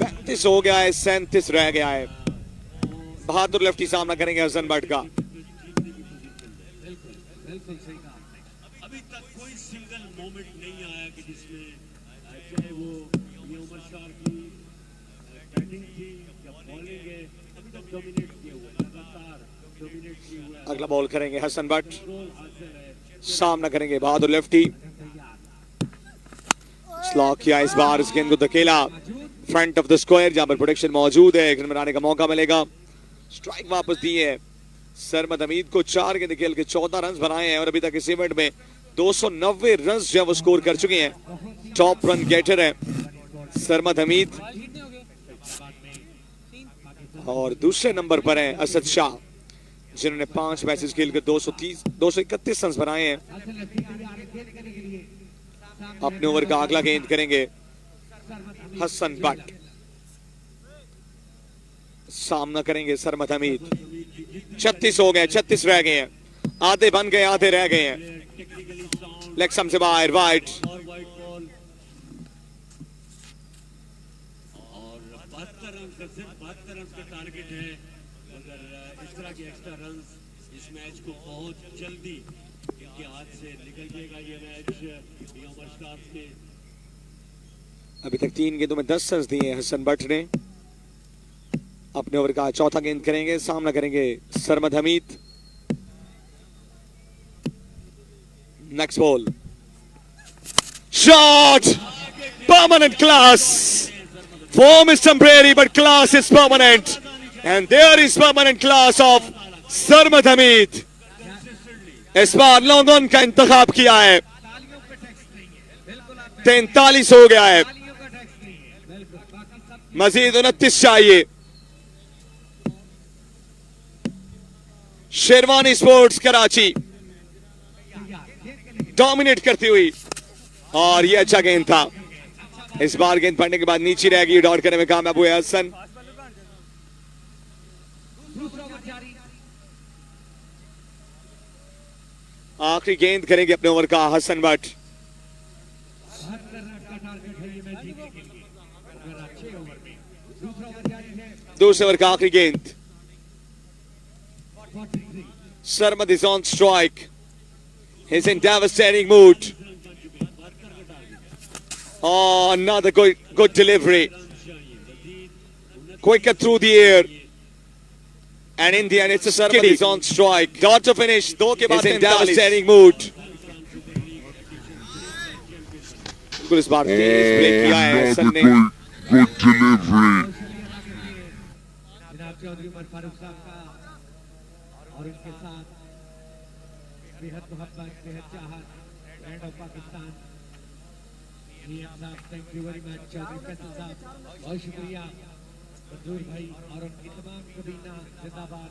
35 हो गया है, 37 रह गया है। बहादुर लेफ्टी सामना करेंगे हसन भट्ट का। अभी तक कोई सिंगल मोमेंट नहीं आया कि जिसमें चाहे वो ये उमर शाह की बैटिंग थी या बॉलिंग है, अभी तक डोमिनेट किए हुए, लगातार डोमिनेट किए हुए। अगला बॉल करेंगे हसन भट्ट, सामना करेंगे बहादुर लेफ्टी। स्लॉक किया इस बार, इस गेंद को धकेला फ्रंट ऑफ द स्क्वायर जहां पर प्रोटेक्शन मौजूद है। एक रन बनाने का मौका मिलेगा। स्ट्राइक वापस दी है सरमद हमीद को। 4 गेंद खेल के 14 रन बनाए हैं और अभी तक इस इवेंट में 290 रन जो है वो स्कोर कर चुके हैं। टॉप रन गेटर है सरमद हमीद। और दूसरे नंबर पर हैं असद शाह, जिन्होंने 5 मैचेस खेलकर 231 रन बनाए हैं। अपने ओवर का अगला गेंद करेंगे हसन भट्ट, सामना करेंगे सरमद हमीद। 36 हो गए, 36 रह गए हैं, आधे बन गए आधे रह गए हैं। लेग स्टंप से बाहर, वाइड। और वाइट बॉल और 72 रन का सिर्फ 72 रन का टारगेट है, मगर इस तरह के एक्स्ट्रा रन इस मैच को बहुत जल्दी इनके हाथ से निकल जाएगा। ये मैच ये उमर स्टार्स के अभी तक 3 गेंदों में 10 रन दिए हसन भट्ट ने। अपने ओवर का चौथा गेंद करेंगे, सामना करेंगे Sarmad Hamid. Next ball, shot, permanent class. Form is temporary, but class is permanent. And there is permanent class of Sarmad Hamid. इस बार लॉन्ग ऑन का इंतखाब किया है। 43 हो गया है, मजीद 29 चाहिए। शेरवानी स्पोर्ट्स कराची डोमिनेट करती हुई, और ये अच्छा गेंद था। इस बार गेंद पड़ने के बाद नीचे रह गई, डॉट करने में कामयाब हुए हसन। आखिरी गेंद करेंगे अपने ओवर का हसन भट्ट। दूसरे ओवर का आखिरी गेंद, Sarmad is on strike. He's in devastating mood. Oh, another good delivery. Quicker through the air. And in the end, it's a Sarmad is on strike. Dot to finish. He's in devastating mood. बिल्कुल इस बार तेज break किया है हसन ने। Good delivery. जनाब चौधरी उमर फारूक साहब का और उनके साथ बेहद मोहब्बत, बेहद चाहत, ब्रांड ऑफ पाकिस्तान। साहब thank you very much. Chaudhry Faisal साहब बहुत शुक्रिया। मंजूर भाई और उनकी तमाम कबीना जिंदाबाद,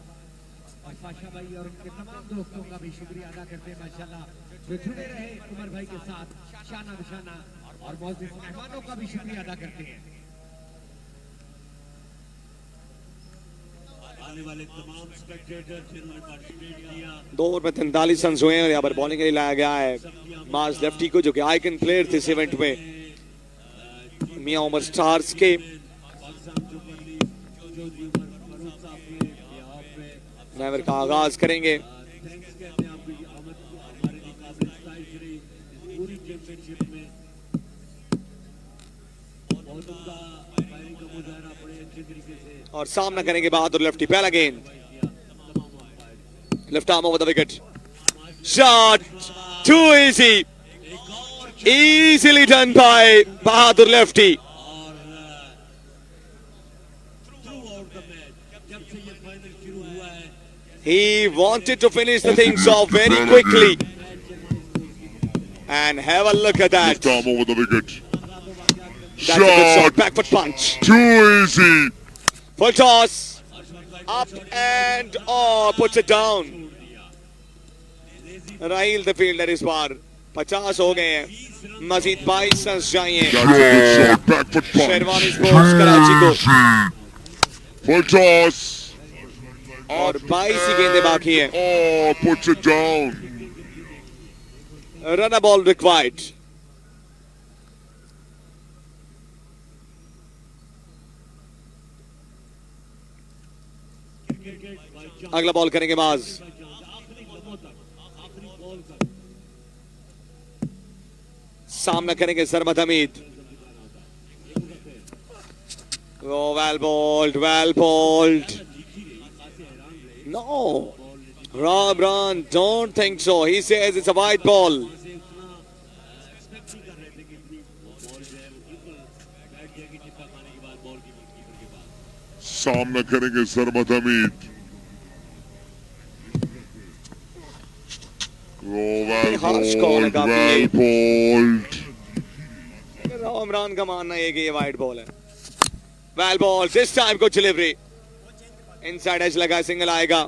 और पाशा भाई और उनके तमाम दोस्तों का भी शुक्रिया अदा करते हैं माशाल्लाह, जो जुड़े रहे उमर भाई के साथ शाना बशाना, और मौजूद मेहमानों का भी शुक्रिया अदा करते हैं। आने वाले तमाम स्पेक्टेटर जिन्होंने पार्टिसिपेट किया। 2 ओवर में 43 रन हुए हैं, और यहाँ पर बॉलिंग के लिए लाया गया है माज लेफ्टी को, जो कि आइकन प्लेयर थे इस इवेंट में, मियां उमर स्टार्स के। नैवर का आगाज करेंगे। पूरी चैंपियनशिप में बहुत उम्दा फायरिंग का मुजाहरा बड़े अच्छे तरीके से, और सामना करेंगे बहादुर लेफ्टी। पहला गेंद, left arm over the wicket, shot, too easy, easily done by Bahadur lefty. He wanted to finish the things off very quickly, and have a look at that. Left arm over the wicket. That's a good shot, Shot. back foot punch, Too easy. full toss, up and puts it down. Rahil the fielder इस बार 50 हो गए हैं, मजीद 22 run चाहिए That's a good shot. Back foot punch. Sherwani sports Karachi को, Full toss. और 22 ही गेंदें बाकी हैं। Oh, puts it down. Run ball required. अगला बॉल करेंगे माज। सामना करेंगे Sarmad Hameed. Well bowled. No, Rabran, don't think so. He says it's a wide ball. सामना करेंगे Sarmad Hamid. Well harsh call है bowled, काफी well ये। bowled. इमरान का मानना है कि ये वाइड बॉल है। Well ball, this time good delivery. Inside edge लगा, सिंगल आएगा।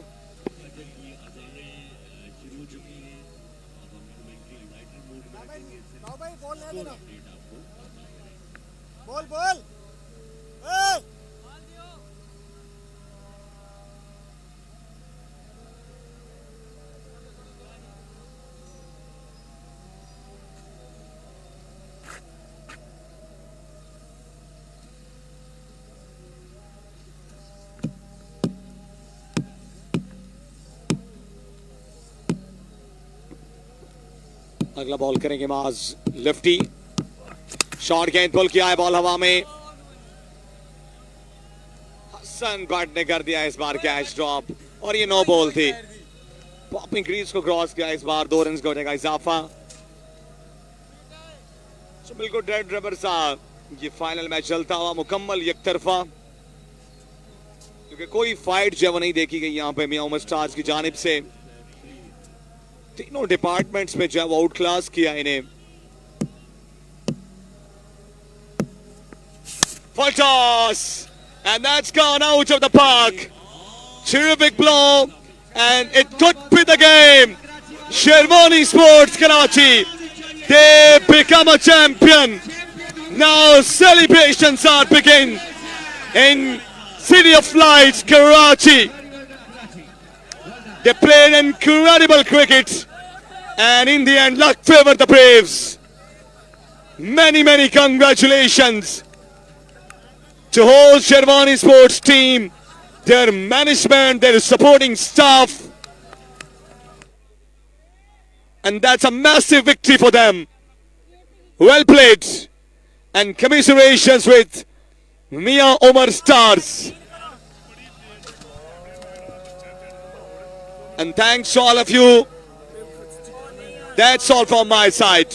अगला बॉल करेंगे माज, लेफ्टी शॉट, गेंद पुल किया है, बॉल हवा में। हसन भट्ट ने कर दिया इस बार कैच ड्रॉप और ये नो बॉल थी। पॉपिंग क्रीज को क्रॉस किया इस बार, 2 रन का हो जाएगा इजाफा। तो बिल्कुल डेड रबर सा ये फाइनल मैच चलता हुआ मुकम्मल एक तरफा, क्योंकि कोई फाइट जो है वो नहीं देखी गई यहाँ पे मियां उमर स्टार्स की जानिब से। तीनों डिपार्टमेंट्स में जो है वो आउट क्लास किया इन्हें। Full toss and that's gone out of the park. Terrific blow and it could be the game. Sherwani Sports Karachi, they become a champion. Now celebrations are begin in City of Lights, Karachi. They played incredible cricket and in the end luck favored the Braves. Many congratulations to whole Sherwani Sports team, their management, their supporting staff. And that's a massive victory for them. Well played. And commiserations with Mia Omar Stars. And thanks to all of you. That's all from my side.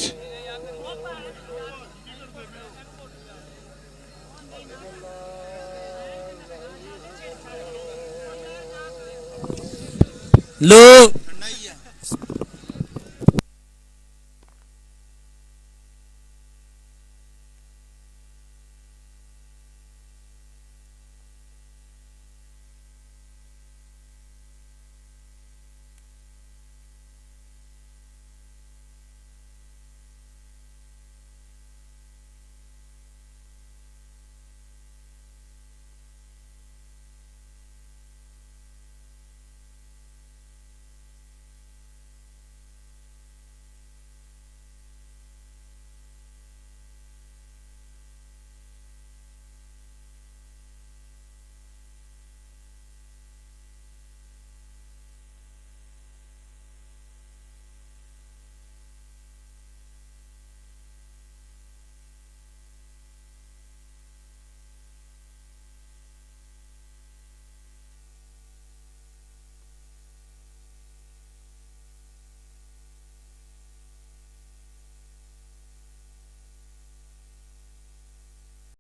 Low